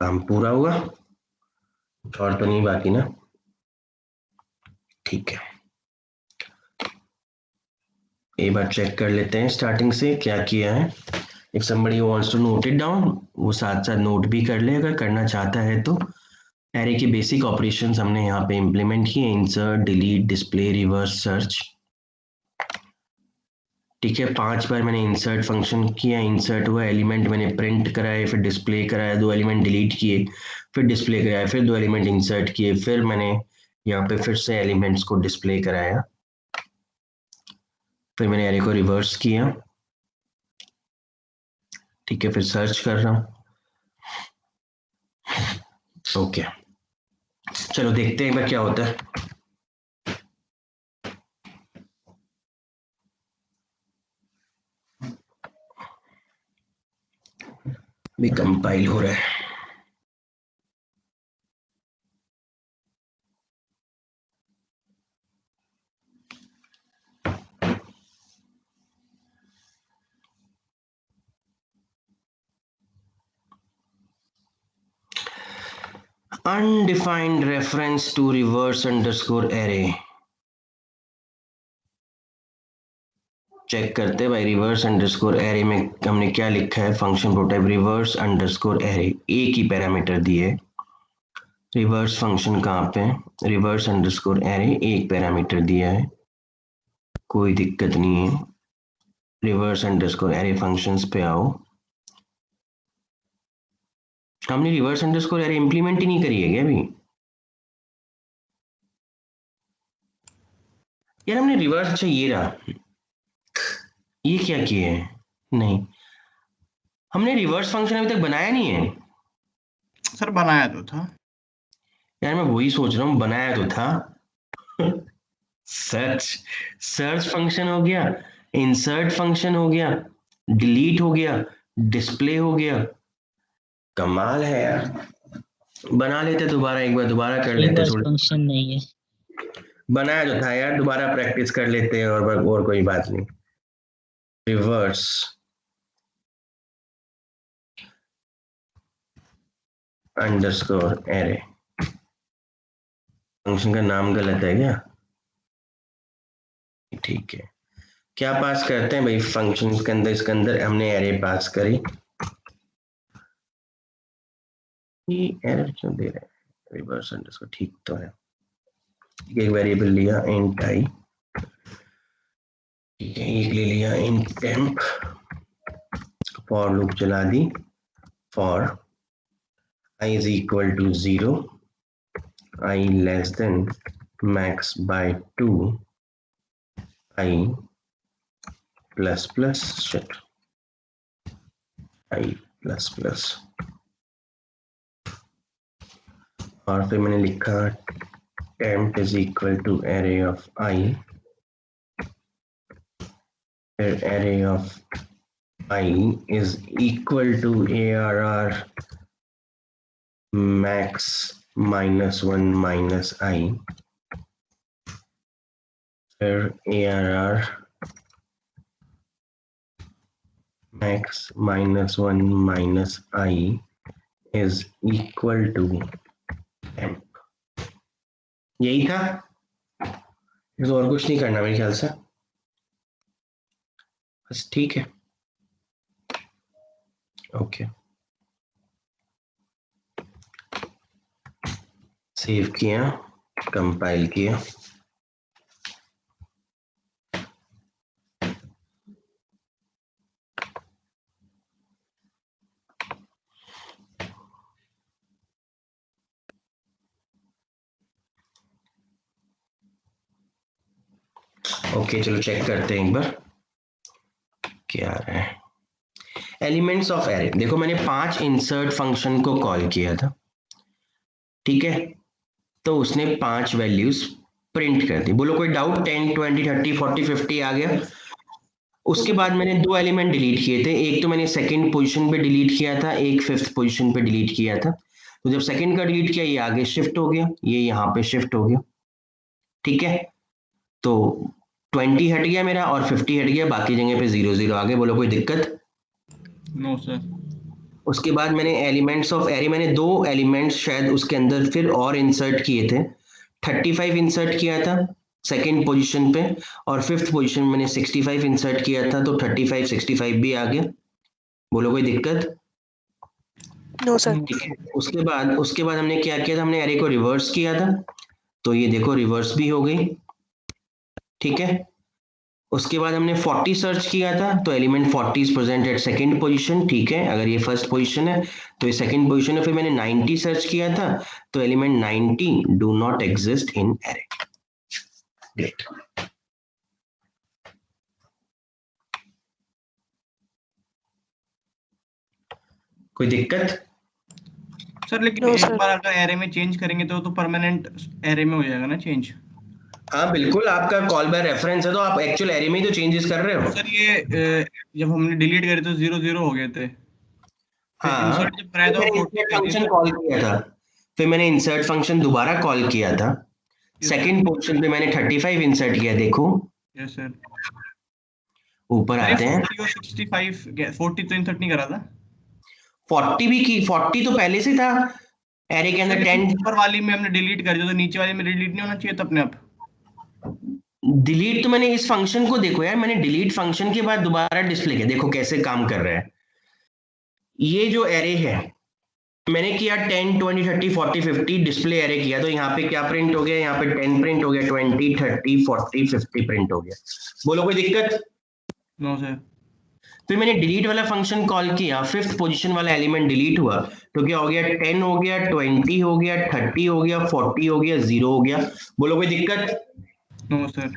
काम पूरा हुआ, और तो नहीं बाकी ना. ठीक है, एक बार चेक कर लेते हैं स्टार्टिंग से क्या किया है. If somebody wants to note it down, वो साथ साथ नोट भी कर ले अगर करना चाहता है तो. एरे के बेसिक ऑपरेशंस हमने यहाँ पे इम्प्लीमेंट किए, insert, delete, display, reverse, search. ठीक है, 5 बार मैंने इंसर्ट फंक्शन किया, इंसर्ट हुआ, एलिमेंट मैंने प्रिंट कराए, फिर डिस्प्ले कराया, 2 एलिमेंट डिलीट किए, फिर डिस्प्ले कराया, फिर 2 एलिमेंट इंसर्ट किए, फिर मैंने यहाँ पे फिर से एलिमेंट्स को डिस्प्ले कराया, फिर मैंने एरे को रिवर्स किया। ठीक है, फिर सर्च कर रहा हूँ। ओके, चलो देखते हैं एक बार क्या होता है। भी कंपाइल हो रहा है। Undefined reference to reverse underscore array। Check करते हैं भाई, रिवर्स अंडरस्कोर एरे में हमने क्या लिखा है, फंक्शन प्रोटाइप रिवर्स अंडरस्कोर एरे, एक ही पैरामीटर दिए। रिवर्स फंक्शन कहाँ पे, रिवर्स अंडरस्कोर एरे एक पैरामीटर दिया है, कोई दिक्कत नहीं है। रिवर्स अंडरस्कोर एरे फंक्शंस पे आओ। हमने रिवर्स अंडरस्कोर एरे इंप्लीमेंट ही नहीं करी है क्या अभी? यार हमने रिवर्स, अच्छा ये रहा, ये क्या किया है, नहीं हमने रिवर्स फंक्शन अभी तक बनाया नहीं है। सर बनाया तो था यार मैं वही सोच रहा हूँ, बनाया तो था। सर्च फंक्शन हो गया, इंसर्ट फंक्शन हो गया, डिलीट हो गया, डिस्प्ले हो गया, कमाल है यार। बना लेते दोबारा, एक बार दोबारा कर लेते रिवर्स थोड़ी। फंक्शन नहीं है। बनाया तो था यार, दोबारा प्रैक्टिस कर लेते हैं, और कोई बात नहीं। रिवर्स अंडरस्कोर एरे, फंक्शन का नाम गलत है क्या? ठीक है, क्या पास करते हैं भाई फंक्शन के अंदर, इसके अंदर हमने एरे पास करी। ये एरर क्यों दे रहे हैं, रिवर्स अंडरस्कोर ठीक तो है। एक वेरिएबल लिया इंट आई, ठीक है, एक ले लिया इंट टेम्प, फॉर लूप चला दी, for i is equal to 0, i less than max by 2, i plus plus shit, i plus plus, और फिर मैंने लिखा temp is equal to array of i, फिर array of i is equal to arr max minus 1 minus i, फिर arr max minus 1 minus i is equal to temp। यही था, तो और कुछ नहीं करना मेरे ख्याल से, बस ठीक है। ओके, सेव किया, कंपाइल किया, ओके चलो चेक करते हैं एक बार क्या आ रहा है। एलिमेंट्स ऑफ एरे, देखो मैंने 5 इंसर्ट फंक्शन को कॉल किया था, ठीक है, तो उसने 5 वैल्यूज प्रिंट कर दी। बोलो कोई डाउट, 10 20 30 40 50 आ गया। उसके बाद मैंने 2 एलिमेंट डिलीट किए थे, एक तो मैंने सेकंड पोजीशन पे डिलीट किया था, एक फिफ्थ पोजीशन पे डिलीट किया था। तो जब सेकंड का डिलीट किया, ये आगे शिफ्ट हो गया, ये यहाँ पे शिफ्ट हो गया, ठीक है, तो 20 हट गया मेरा और 50 हट गया, बाकी जगह पे 0 0 आ गए। बोलो कोई दिक्कत? No sir. उसके बाद मैंने एलिमेंट्स ऑफ एरे, मैंने 2 एलिमेंट्स शायद उसके अंदर फिर और इंसर्ट किए थे। 35 इंसर्ट किया था सेकंड पोजीशन पे, और फिफ्थ पोजीशन में मैंने 65 इंसर्ट किया था, तो 35 65 भी आ गया। बोलो कोई दिक्कत? No sir. ठीक है, उसके बाद हमने क्या किया था, हमने एरे को रिवर्स किया था, तो ये देखो रिवर्स भी हो गई, ठीक है। उसके बाद हमने 40 सर्च किया था, तो element 40 is present at second position, ठीक है। अगर ये फर्स्ट पोजीशन है तो ये सेकंड पोजीशन है। फिर मैंने 90 सर्च किया था, तो element 90 do not exist in array. Great. कोई दिक्कत? सर लेकिन No, एक sir. बार अगर एरे में चेंज करेंगे तो परमानेंट एरे में हो जाएगा ना चेंज? हाँ बिल्कुल, आपका कॉल बाय रेफरेंस है तो आप एक्चुअल एरे में ही तो चेंजेस कर रहे हो। सर ये जब हमने डिलीट करे तो 0 0 हो गए थे, फिर हाँ, इंसर्ट जब कराया फिर तो मैंने 40 इंसर्ट कर फंक्शन दिया। कॉल किया था, फिर मैंने इंसर्ट फंक्शन दोबारा कॉल किया था। Yes, सेकंड पोजीशन पे मैंने 35 इंसर्ट किया, देखो यस सर। ऊपर सर ये आते हैं। 40 और 65 40 तो इंसर्ट नहीं करा था? 40 भी की, 40 तो पहले से था एरे के सर अंदर। लेकिन 10 ऊपर वाली में हमने डिलीट कर दिया तो नीचे वाली में डिलीट नहीं होना चाहिए था अपने आप? डिलीट तो मैंने इस फंक्शन को, देखो यार, मैंने डिलीट फंक्शन के बाद दोबारा डिस्प्ले किया, देखो कैसे काम कर रहा है। ये जो एरे है मैंने किया 10 20 30 40 50 डिस्प्ले एरे किया, तो यहाँ पे क्या प्रिंट हो गया, यहाँ पे 10 प्रिंट हो गया, 20 30 40 50 प्रिंट हो गया। बोलो कोई दिक्कत? No sir. फिर मैंने डिलीट वाला फंक्शन कॉल किया, फिफ्थ पोजीशन वाला एलिमेंट डिलीट हुआ, तो क्या हो गया, 10 हो गया, 20 हो गया, 30 हो गया, 40 हो गया, 0 हो गया। बोलो कोई दिक्कत? No sir.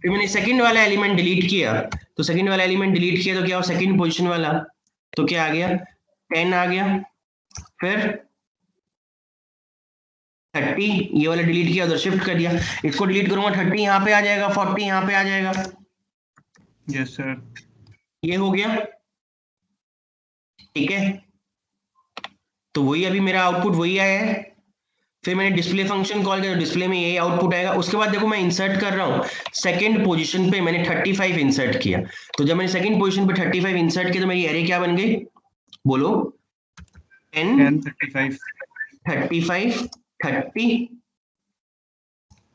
फिर मैंने सेकंड वाला एलिमेंट डिलीट किया, तो सेकंड वाला एलिमेंट डिलीट किया तो क्या हो, सेकंड पोजीशन वाला, तो क्या आ गया, 10 आ गया। फिर 30, ये वाला डिलीट किया, उधर शिफ्ट कर दिया, इसको डिलीट करूंगा, 30 यहाँ पे आ जाएगा, 40 यहाँ पे आ जाएगा। Yes sir. ये हो गया, ठीक है। तो वही अभी मेरा आउटपुट वही आया है। फिर मैंने डिस्प्ले फंक्शन कॉल किया, तो डिस्प्ले में यही आउटपुट आएगा। उसके बाद देखो मैं इंसर्ट कर रहा हूँ, सेकंड पोजीशन पे मैंने 35 इंसर्ट किया, तो जब मैंने सेकंड पोजीशन पे 35 इंसर्ट किया तो मेरी एरे क्या बन गई, बोलो, 10 35 35 30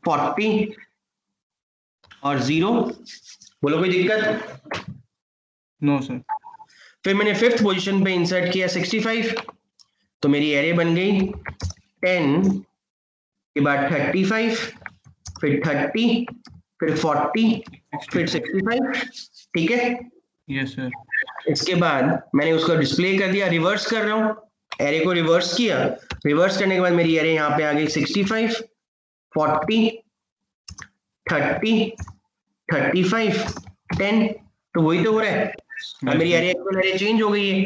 40 और 0। बोलो कोई दिक्कत? No sir. फिर मैंने फिफ्थ पोजीशन पे इंसर्ट किया 65, तो मेरी एरे बन गई 10 के बाद 35, फिर 30, फिर 40, फिर 65, ठीक है। Yes sir. इसके बाद मैंने उसको डिस्प्ले कर दिया, रिवर्स कर रहा हूँ, एरे को रिवर्स किया, रिवर्स करने के बाद मेरी एरे यहाँ पे आ गई 65 40 30 35 10, तो वही तो हो रहा है। अब मेरी एरे चेंज हो गई है।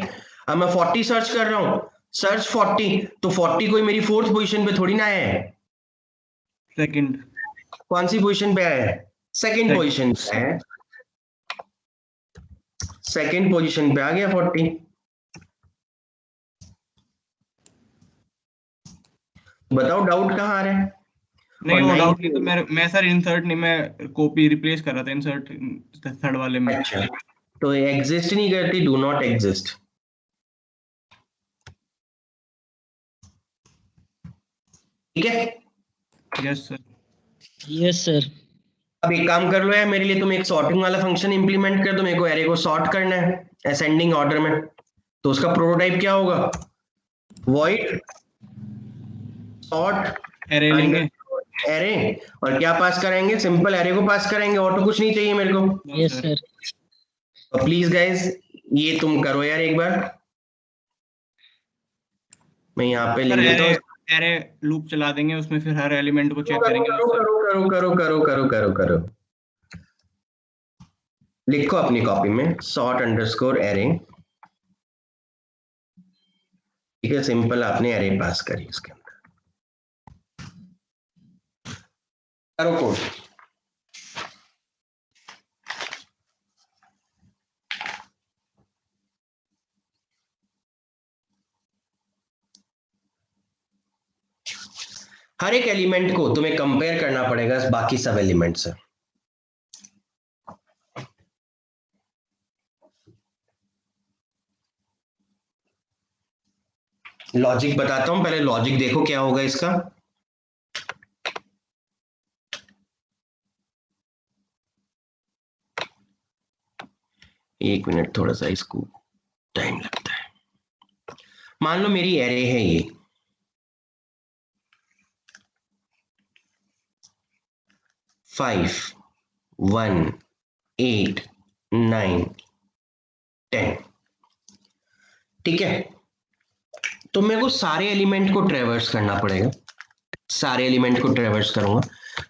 अब मैं 40 सर्च कर रहा हूँ, सर्च 40, तो 40 कोई मेरी फोर्थ पोजीशन पे थोड़ी ना आया है, सेकंड। कौन सी पोजीशन पे आया है, सेकंड पोजीशन पे आया है, सेकंड पोजीशन पे आ गया 40। बताओ डाउट कहाँ आ रहा है? नहीं और वो 9, डाउट नहीं, तो मैं सर इंसर्ट नहीं, मैं कॉपी रिप्लेस कर रहा था इंसर्ट थर्ड वाले में। अच्छा, तो एग्जिस्ट नहीं करती, डू नॉट एग्जिस्ट, ठीक है। Yes sir. Yes, sir. अब एक काम कर लो यार, मेरे लिए तुम एक सॉर्टिंग वाला फंक्शन इंप्लीमेंट कर दो, मेरे को एरे को सॉर्ट करना है असेंडिंग ऑर्डर में। तो उसका प्रोटोटाइप क्या होगा, वॉइड सॉर्ट एरे लेंगे। एरे, और क्या पास कराएंगे, सिंपल एरे को पास कराएंगे, और तो कुछ नहीं चाहिए मेरे को। Yes, sir. तो प्लीज गाइस ये तुम करो यार एक बार, मैं यहाँ पे लिख सर देता एरे हूँ। एरे लूप चला देंगे उसमें, फिर हर एलिमेंट को चेक करो करेंगे करो उससे। करो करो करो करो करो करो, लिखो अपनी कॉपी में सॉर्ट अंडरस्कोर एरे, ठीक है, सिंपल आपने एरे पास करी, उसके अंदर करो कोड। हर एक एलिमेंट को तुम्हें कंपेयर करना पड़ेगा बाकी सब एलिमेंट से। लॉजिक बताता हूं, पहले लॉजिक देखो क्या होगा इसका। एक मिनट, थोड़ा सा इसको टाइम लगता है। मान लो मेरी एरे है ये 5 1 8 9 10। ठीक है, तो मेरे को सारे एलिमेंट को ट्रेवर्स करना पड़ेगा, सारे एलिमेंट को ट्रेवर्स करूंगा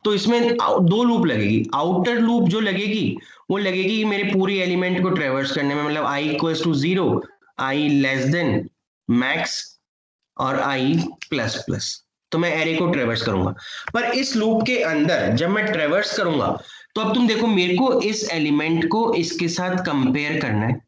तो इसमें दो लूप लगेगी। आउटर लूप जो लगेगी वो लगेगी मेरे पूरे एलिमेंट को ट्रेवर्स करने में, मतलब i equals to 0, i less than max और i प्लस प्लस, तो मैं एरे को ट्रेवर्स करूंगा। पर इस लूप के अंदर जब मैं ट्रेवर्स करूंगा तो अब तुम देखो मेरे को इस एलिमेंट को इसके साथ कंपेयर करना है,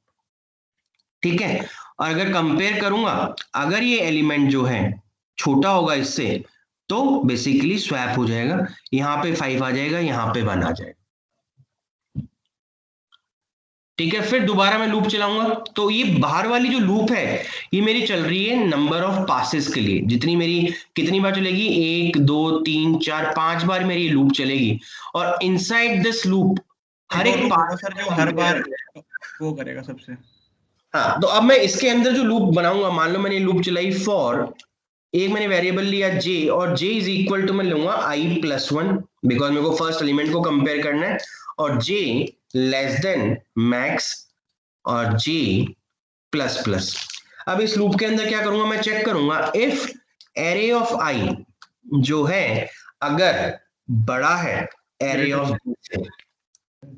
ठीक है। और अगर कंपेयर करूंगा, अगर ये एलिमेंट जो है छोटा होगा इससे, तो बेसिकली स्वैप हो जाएगा, यहां पे 5 आ जाएगा, यहां पे 1 आ जाएगा। ठीक है, फिर दोबारा मैं लूप चलाऊंगा, तो ये बाहर वाली जो लूप है ये मेरी चल रही है नंबर ऑफ पासेस के लिए, जितनी मेरी कितनी बार चलेगी, 1 2 3 4 5 बार मेरी लूप चलेगी। और इनसाइड दिस लूप हर एक पास सर जो हर बार वो करेगा सबसे। हाँ, तो अब मैं इसके अंदर जो लूप बनाऊंगा, मान लो मैंने लूप चलाई फॉर, एक मैंने वेरिएबल लिया j, और j इज इक्वल टू मैं लूंगा i प्लस 1, बिकॉज मेरे को फर्स्ट एलिमेंट को कंपेयर करना है, और j लेस देन मैक्स और j प्लस प्लस। अब इस लूप के अंदर क्या करूंगा, मैं चेक करूंगा इफ एरे ऑफ i जो है अगर बड़ा है एरे ऑफ j से,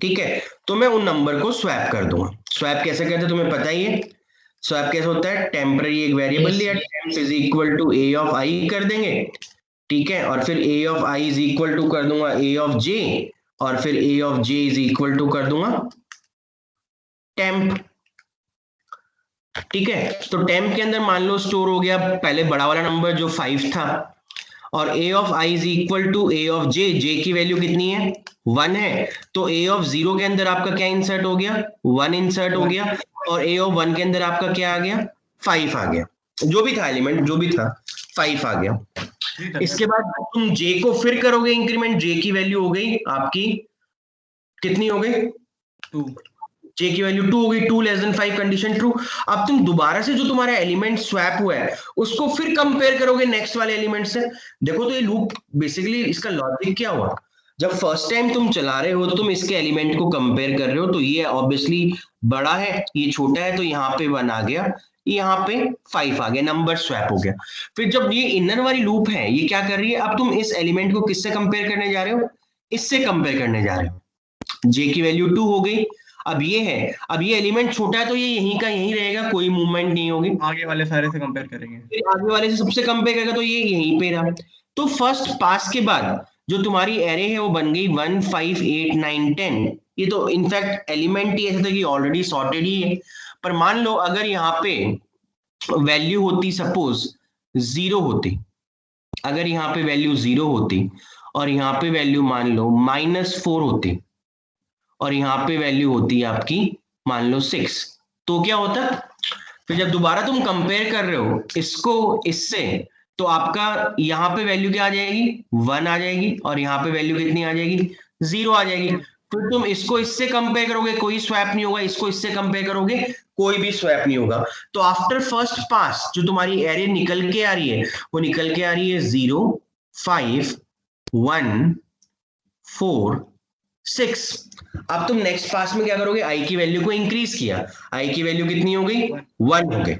ठीक है, तो मैं उन नंबर को स्वैप कर दूंगा। स्वैप कैसे करते हैं तुम्हें पता ही है, स्वैप कैसे होता है, टेम्पररी एक वेरिएबल लिया, temp is equal to a of i कर देंगे, ठीक है, और फिर a of i is equal to कर दूंगा a ऑफ j, और फिर a of j is equal to कर दूंगा टेम्प। ठीक है, तो टेम्प के अंदर मान लो स्टोर हो गया पहले बड़ा वाला नंबर जो 5 था, और a of i is equal to a of j, j की वैल्यू कितनी है, 1 है, तो a ऑफ 0 के अंदर आपका क्या इंसर्ट हो गया, 1 इंसर्ट हो गया, और a ऑफ 1 के अंदर आपका क्या आ गया, 5 आ गया, जो भी था एलिमेंट जो भी था 5 आ गया। इसके बाद तुम j को फिर करोगे इंक्रीमेंट, j की वैल्यू हो गई आपकी कितनी हो गई, 2, j की वैल्यू 2 हो गई, 2 लेस देन 5 कंडीशन ट्रू। अब तुम दोबारा से जो तुम्हारा एलिमेंट स्वैप हुआ है उसको फिर कंपेयर करोगे नेक्स्ट वाले एलिमेंट से। देखो तो ये लूप बेसिकली इसका लॉजिक क्या हुआ, जब फर्स्ट टाइम तुम चला रहे हो तो तुम इसके एलिमेंट को कंपेयर कर रहे हो, तो ये ऑब्वियसली बड़ा है ये छोटा है, तो यहाँ पे 1 आ गया, यहाँ पे 5 आ गया, नंबर स्वैप हो गया। फिर जब ये इनर वाली लूप है ये क्या कर रही है, अब तुम इस एलिमेंट को किससे कंपेयर करने जा रहे हो, इससे कंपेयर करने जा रहे हो, j की वैल्यू 2 हो गई। अब ये है, अब ये एलिमेंट छोटा है तो ये यहीं का यहीं रहेगा, कोई मूवमेंट नहीं होगी, आगे वाले सारे से कंपेयर करेंगे, फिर आगे वाले से सबसे कंपेयर करेगा तो ये यहीं पे रहा। तो फर्स्ट पास के बाद जो तुम्हारी एरे है वो बन गई 1 5 8 9 10। ये तो इनफैक्ट एलिमेंट ही ऐसा था कि ऑलरेडी सॉर्टेड ही है। पर मान लो अगर यहाँ पे वैल्यू होती सपोज 0 होती, अगर यहाँ पे वैल्यू 0 होती और यहाँ पे वैल्यू मान लो -4 होती, और यहाँ पे वैल्यू होती है आपकी मान लो 6, तो क्या होता, फिर जब दोबारा तुम कंपेयर कर रहे हो इसको इससे, तो आपका यहाँ पे वैल्यू क्या आ जाएगी, 1 आ जाएगी, और यहाँ पे वैल्यू कितनी आ जाएगी, 0 आ जाएगी। फिर तुम इसको इससे कंपेयर करोगे कोई स्वैप नहीं होगा, इसको इससे कंपेयर करोगे कोई भी स्वैप नहीं होगा। तो आफ्टर फर्स्ट पास जो तुम्हारी एरे निकल के आ रही है वो निकल के आ रही है 0 5 1 4 6। अब तुम नेक्स्ट पास में क्या करोगे, i की वैल्यू को इंक्रीज किया, i की वैल्यू कितनी हो गई, 1 हो गई,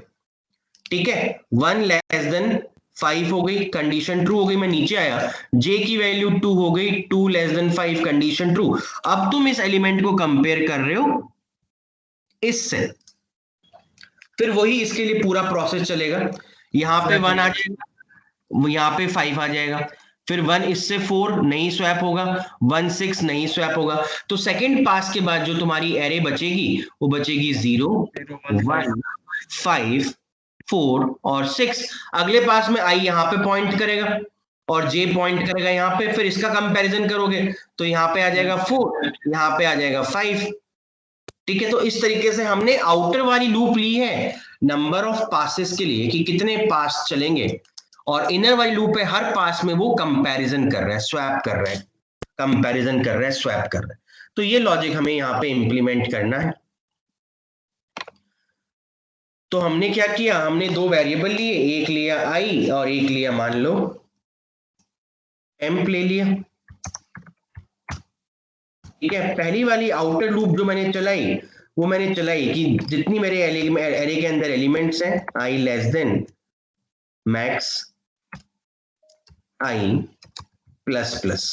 ठीक है, 1 लेस देन 5 हो गई, कंडीशन ट्रू हो गई, मैं नीचे आया, j की वैल्यू 2 हो गई, 2 लेस देन 5 कंडीशन ट्रू। अब तुम इस एलिमेंट को कंपेयर कर रहे हो इससे, फिर वही इसके लिए पूरा प्रोसेस चलेगा, यहाँ पे 1 आ जाएगा, यहाँ पे 5 आ जाएगा, फिर 1 इससे 4 नहीं स्वैप होगा, 1 6 नहीं स्वैप होगा, तो सेकंड पास के बाद जो तुम्हारी एरे बचेगी वो बचेगी 0 1 5 4 और 6। अगले पास में i यहाँ पे पॉइंट करेगा और j पॉइंट करेगा यहाँ पे, फिर इसका कंपैरिजन करोगे तो यहाँ पे आ जाएगा 4, यहाँ पे आ जाएगा 5। ठीक है, तो इस तरीके से हमने आउटर वाली लूप ली है नंबर ऑफ पासेस के लिए कि कितने पास चलेंगे, और इनर वाली लूप है हर पास में वो कंपैरिजन कर रहा है, स्वैप कर रहा है, कंपैरिजन कर रहा है, स्वैप कर रहा है। तो ये लॉजिक हमें यहाँ पे इंप्लीमेंट करना है। तो हमने क्या किया, हमने दो वेरिएबल लिए, एक लिया i और एक लिया मान लो temp ले लिया। ठीक है, पहली वाली आउटर लूप जो मैंने चलाई वो मैंने चलाई कि जितनी मेरे एरे के अंदर एलिमेंट्स हैं i less than max i plus plus.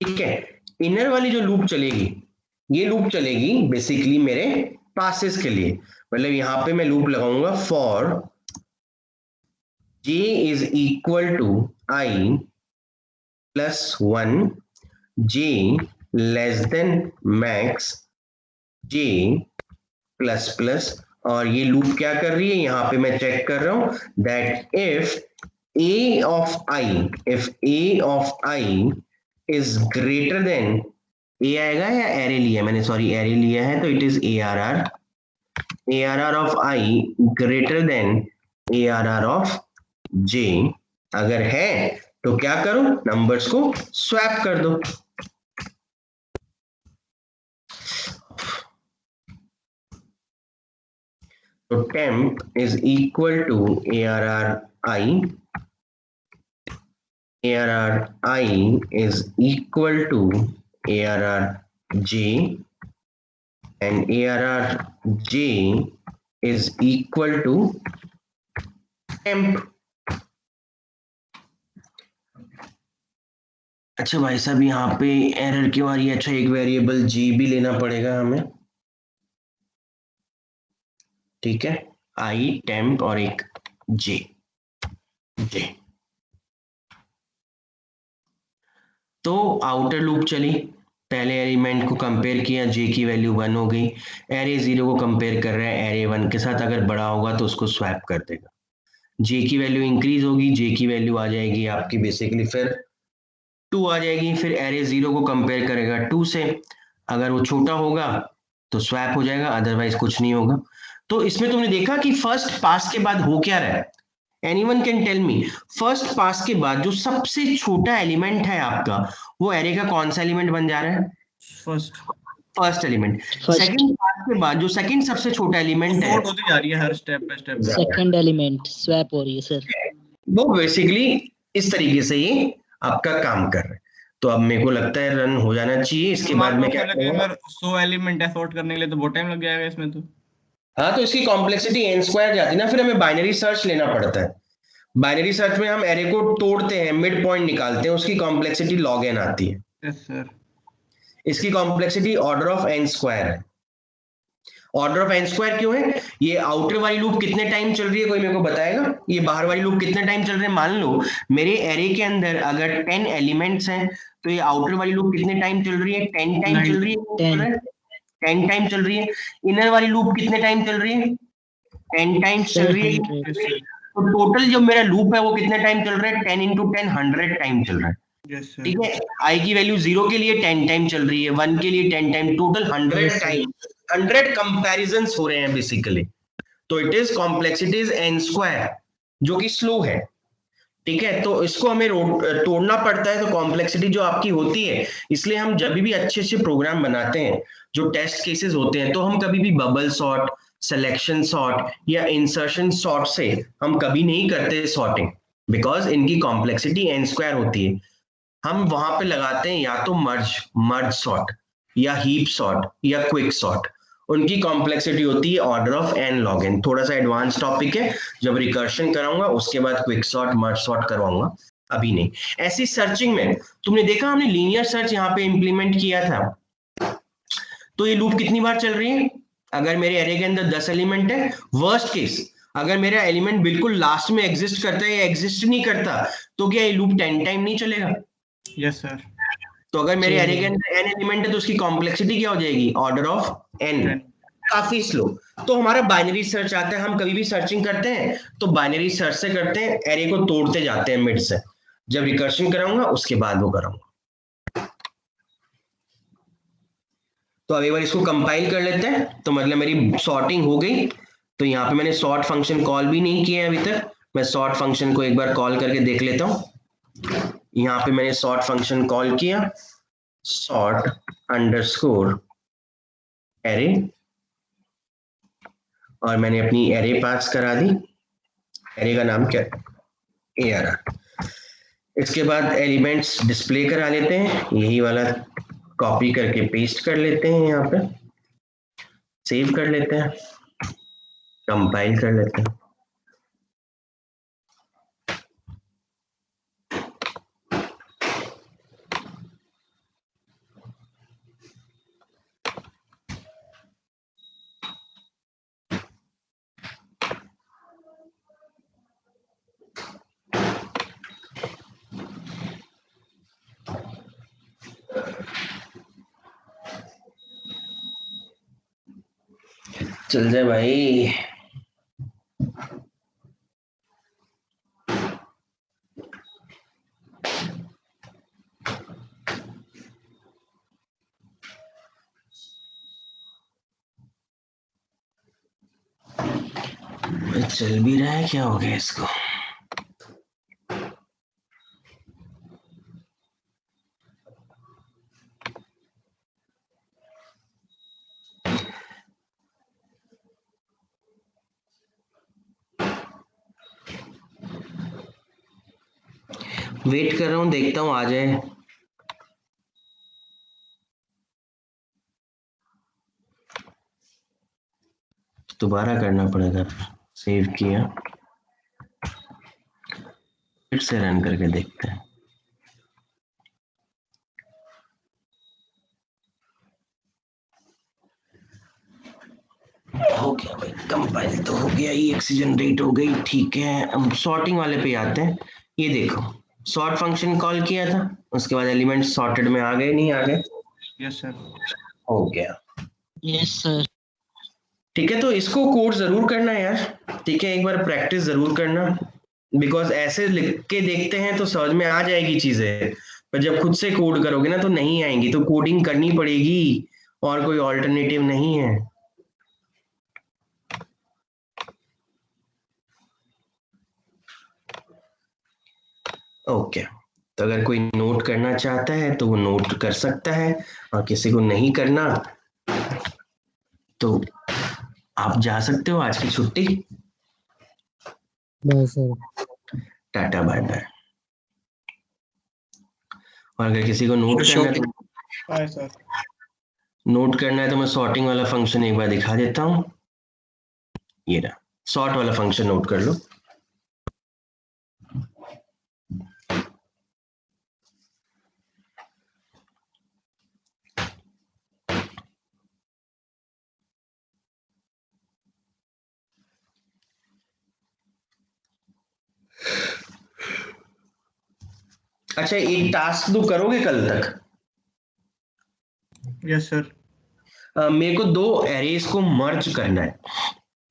ठीक है, इनर वाली जो लूप चलेगी ये लूप चलेगी बेसिकली मेरे पासेस के लिए, मतलब यहां पे मैं लूप लगाऊंगा for j is equal to i plus 1 j less than max j plus plus. और ये लूप क्या कर रही है, यहां पे मैं चेक कर रहा हूं that if a of i is greater than a आएगा या एरे लिया मैंने, सॉरी एरे लिया है तो it is arr of i greater than arr of j। अगर है तो क्या करो, नंबर्स को स्वैप कर दो। तो temp is equal to arri is equal to arrj and arrj is equal to temp। अच्छा भाई साहब यहाँ पे एरर क्यों आ रही है, अच्छा एक वेरिएबल g भी लेना पड़ेगा हमें, ठीक है, i temp और एक j। तो आउटर लूप चली, पहले एलिमेंट को कंपेयर किया, j की वैल्यू 1 हो गई, एरे 0 को कंपेयर कर रहा है एरे 1 के साथ, अगर बड़ा होगा तो उसको स्वैप कर देगा, j की वैल्यू इंक्रीज होगी, j की वैल्यू आ जाएगी आपकी बेसिकली फिर 2 आ जाएगी, फिर एरे 0 को कंपेयर करेगा 2 से, अगर वो छोटा होगा तो स्वैप हो जाएगा, अदरवाइज कुछ नहीं होगा। तो इसमें तुमने देखा कि फर्स्ट पास के बाद हो क्या रहा है, anyone can tell me, first pass के बाद जो सबसे छोटा एलिमेंट है आपका वो एरे का कौन सा एलिमेंट बन जा रहा है, फर्स्ट एलिमेंट। सेकंड पास के बाद जो सेकंड सबसे छोटा एलिमेंट है होती जा रही है हर step by step, second element swap हो रही है सर, वो बेसिकली इस तरीके से ये आपका काम कर रहा है। तो अब मेरे को लगता है रन हो जाना चाहिए, इसके बाद में क्या करूंगा, 100 एलिमेंट है सॉर्ट करने के लिए तो बहुत टाइम लग जाएगा इसमें तो। हाँ तो इसकी कॉम्प्लेक्सिटी n स्क्वायर जाती है ना, फिर हमें बाइनरी सर्च लेना पड़ता है, बाइनरी सर्च में हम एरे को तोड़ते हैं, मिड पॉइंट निकालते हैं, उसकी कॉम्प्लेक्सिटी log n आती है। यस सर, इसकी complexity order of n square है। ऑर्डर ऑफ n स्क्वायर क्यों है, ये आउटर वाली लूप कितने टाइम चल रही है कोई मेरे को बताएगा, ये बाहर वाली लूप कितने टाइम चल रहे हैं, मान लो मेरे एरे के अंदर अगर 10 एलिमेंट्स हैं तो ये आउटर वाली लूप कितने टाइम चल रही है, 10 टाइम चल रही है, 10 टाइम चल रही है। इनर वाली लूप कितने टाइम चल रही है, 10 टाइम्स चल रही है। तो टोटल जो मेरा लूप है वो कितने टाइम चल रहा है, 10 into 10 100 टाइम चल रहा है। ठीक है, i की वैल्यू 0 के लिए 10 टाइम चल रही है, 1 के लिए 10 टाइम, टोटल 100 टाइम, 100 कंपैरिजंस हो रहे हैं बेसिकली। तो it is complexity is n square जो कि स्लो है। ठीक है, तो इसको हमें तोड़ना पड़ता है, तो कॉम्प्लेक्सिटी जो आपकी होती है, इसलिए हम जब भी अच्छे अच्छे प्रोग्राम बनाते हैं जो टेस्ट केसेस होते हैं तो हम कभी भी बबल सॉर्ट, सिलेक्शन सॉर्ट या इंसर्शन सॉर्ट से हम कभी नहीं करते सॉर्टिंग, बिकॉज इनकी कॉम्प्लेक्सिटी n स्क्वायर होती है। हम वहां पे लगाते हैं या तो मर्ज सॉर्ट या हीप सॉर्ट या क्विक सॉर्ट, उनकी कॉम्प्लेक्सिटी होती है order of n log n। थोड़ा सा एडवांस टॉपिक है, जब रिकर्शन कराऊंगा उसके बाद क्विक सॉर्ट मर्ज सॉर्ट करवाऊंगा, अभी नहीं। ऐसी सर्चिंग में तुमने देखा हमने लीनियर सर्च यहाँ पे इंप्लीमेंट किया था, तो ये लूप कितनी बार चल रही है, अगर मेरे एरे के अंदर 10 एलिमेंट है, वर्स्ट केस अगर मेरा एलिमेंट बिल्कुल लास्ट में एग्जिस्ट करता है या एग्जिस्ट नहीं करता तो क्या ये लूप 10 टाइम नहीं चलेगा। यस सर, तो अगर मेरे एरे के अंदर n एलिमेंट है तो उसकी कॉम्प्लेक्सिटी क्या हो जाएगी, ऑर्डर ऑफ n, काफी स्लो। तो हमारा बाइनरी सर्च आता है, हम कभी भी सर्चिंग करते हैं तो बाइनरी सर्च से करते हैं, एरे को तोड़ते जाते हैं मिड से, जब रिकर्शन कराऊंगा उसके बाद वो कराऊंगा। तो अब एक बार इसको कंपाइल कर लेते हैं, तो मतलब मेरी सॉर्टिंग हो गई। तो यहाँ पे मैंने सॉर्ट फंक्शन कॉल भी नहीं किया अभी तक, मैं सॉर्ट फंक्शन को एक बार कॉल करके देख लेता हूँ। यहाँ पे मैंने सॉर्ट फंक्शन कॉल किया, सॉर्ट अंडरस्कोर एरे, और मैंने अपनी एरे पास करा दी, एरे का नाम क्या, ARR। इसके बाद एलिमेंट्स डिस्प्ले करा लेते हैं, यही वाला कॉपी करके पेस्ट कर लेते हैं, यहाँ पे सेव कर लेते हैं, कंपाइल कर लेते हैं। चल जाए भाई। चल भी रहा है, क्या हो गया इसको? वेट कर रहा हूँ, देखता हूँ आ जाए। दोबारा करना पड़ेगा। सेव किया, फिर से रन करके देखते हैं। हो गया भाई, कंपाइल तो हो गया, ये एक्स जनरेट हो गई, ठीक है। हम सॉर्टिंग वाले पे आते हैं। ये देखो, सॉर्ट फंक्शन कॉल किया था, उसके बाद एलिमेंट सॉर्टेड में आ गए, नहीं आ गए? Yes sir. हो गया। Yes sir. ठीक है, तो इसको कोड जरूर करना यार, ठीक है, एक बार प्रैक्टिस जरूर करना, बिकॉज ऐसे लिख के देखते हैं तो समझ में आ जाएगी चीजें, पर जब खुद से कोड करोगे ना तो नहीं आएंगी, तो कोडिंग करनी पड़ेगी, और कोई ऑल्टरनेटिव नहीं है। ओके, तो अगर कोई नोट करना चाहता है तो वो नोट कर सकता है, और किसी को नहीं करना तो आप जा सकते हो, आज की छुट्टी। Bye sir. Tata bye bye. और अगर किसी को नोट करना है तो बाय सर। नोट करना है तो मैं सॉर्टिंग वाला फंक्शन एक बार दिखा देता हूँ। ये रहा, सॉर्ट वाला फंक्शन नोट कर लो। अच्छा, एक टास्क तो करोगे कल तक? Yes sir. मेरे को 2 एरेज को मर्ज करना है,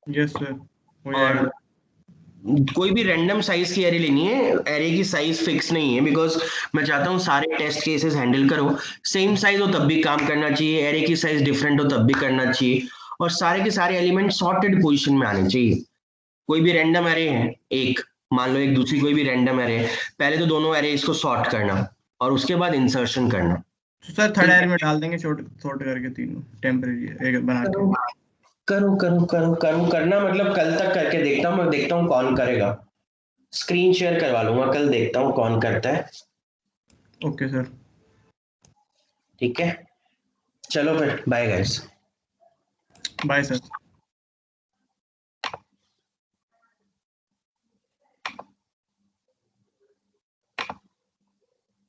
यस सर, हो और जाएगा। कोई भी रैंडम साइज की एरे लेनी है, एरे की साइज फिक्स नहीं है, बिकॉज मैं चाहता हूँ सारे टेस्ट केसेस हैंडल करो, सेम साइज हो तब भी काम करना चाहिए, एरे की साइज डिफरेंट हो तब भी करना चाहिए, और सारे के सारे एलिमेंट सॉर्टेड पोजीशन में आने चाहिए। कोई भी रैंडम एरे है, एक मान लो, एक दूसरी कोई भी रैंडम एरे है, पहले तो दोनों एरे इसको सॉर्ट करना और उसके बाद इंसर्शन करना। तो सर थर्ड एरे में डाल देंगे, सॉर्ट सॉर्ट करके तीनों टेम्परेरी एक बना के। करो करो करो करो, करना मतलब कल तक करके देखता हूँ, मैं देखता हूँ कौन करेगा, स्क्रीन शेयर करवा लूंगा, कल देखता हूँ कौन करता है। Okay sir. ठीक है, चलो फिर बाय गाइस। Bye sir.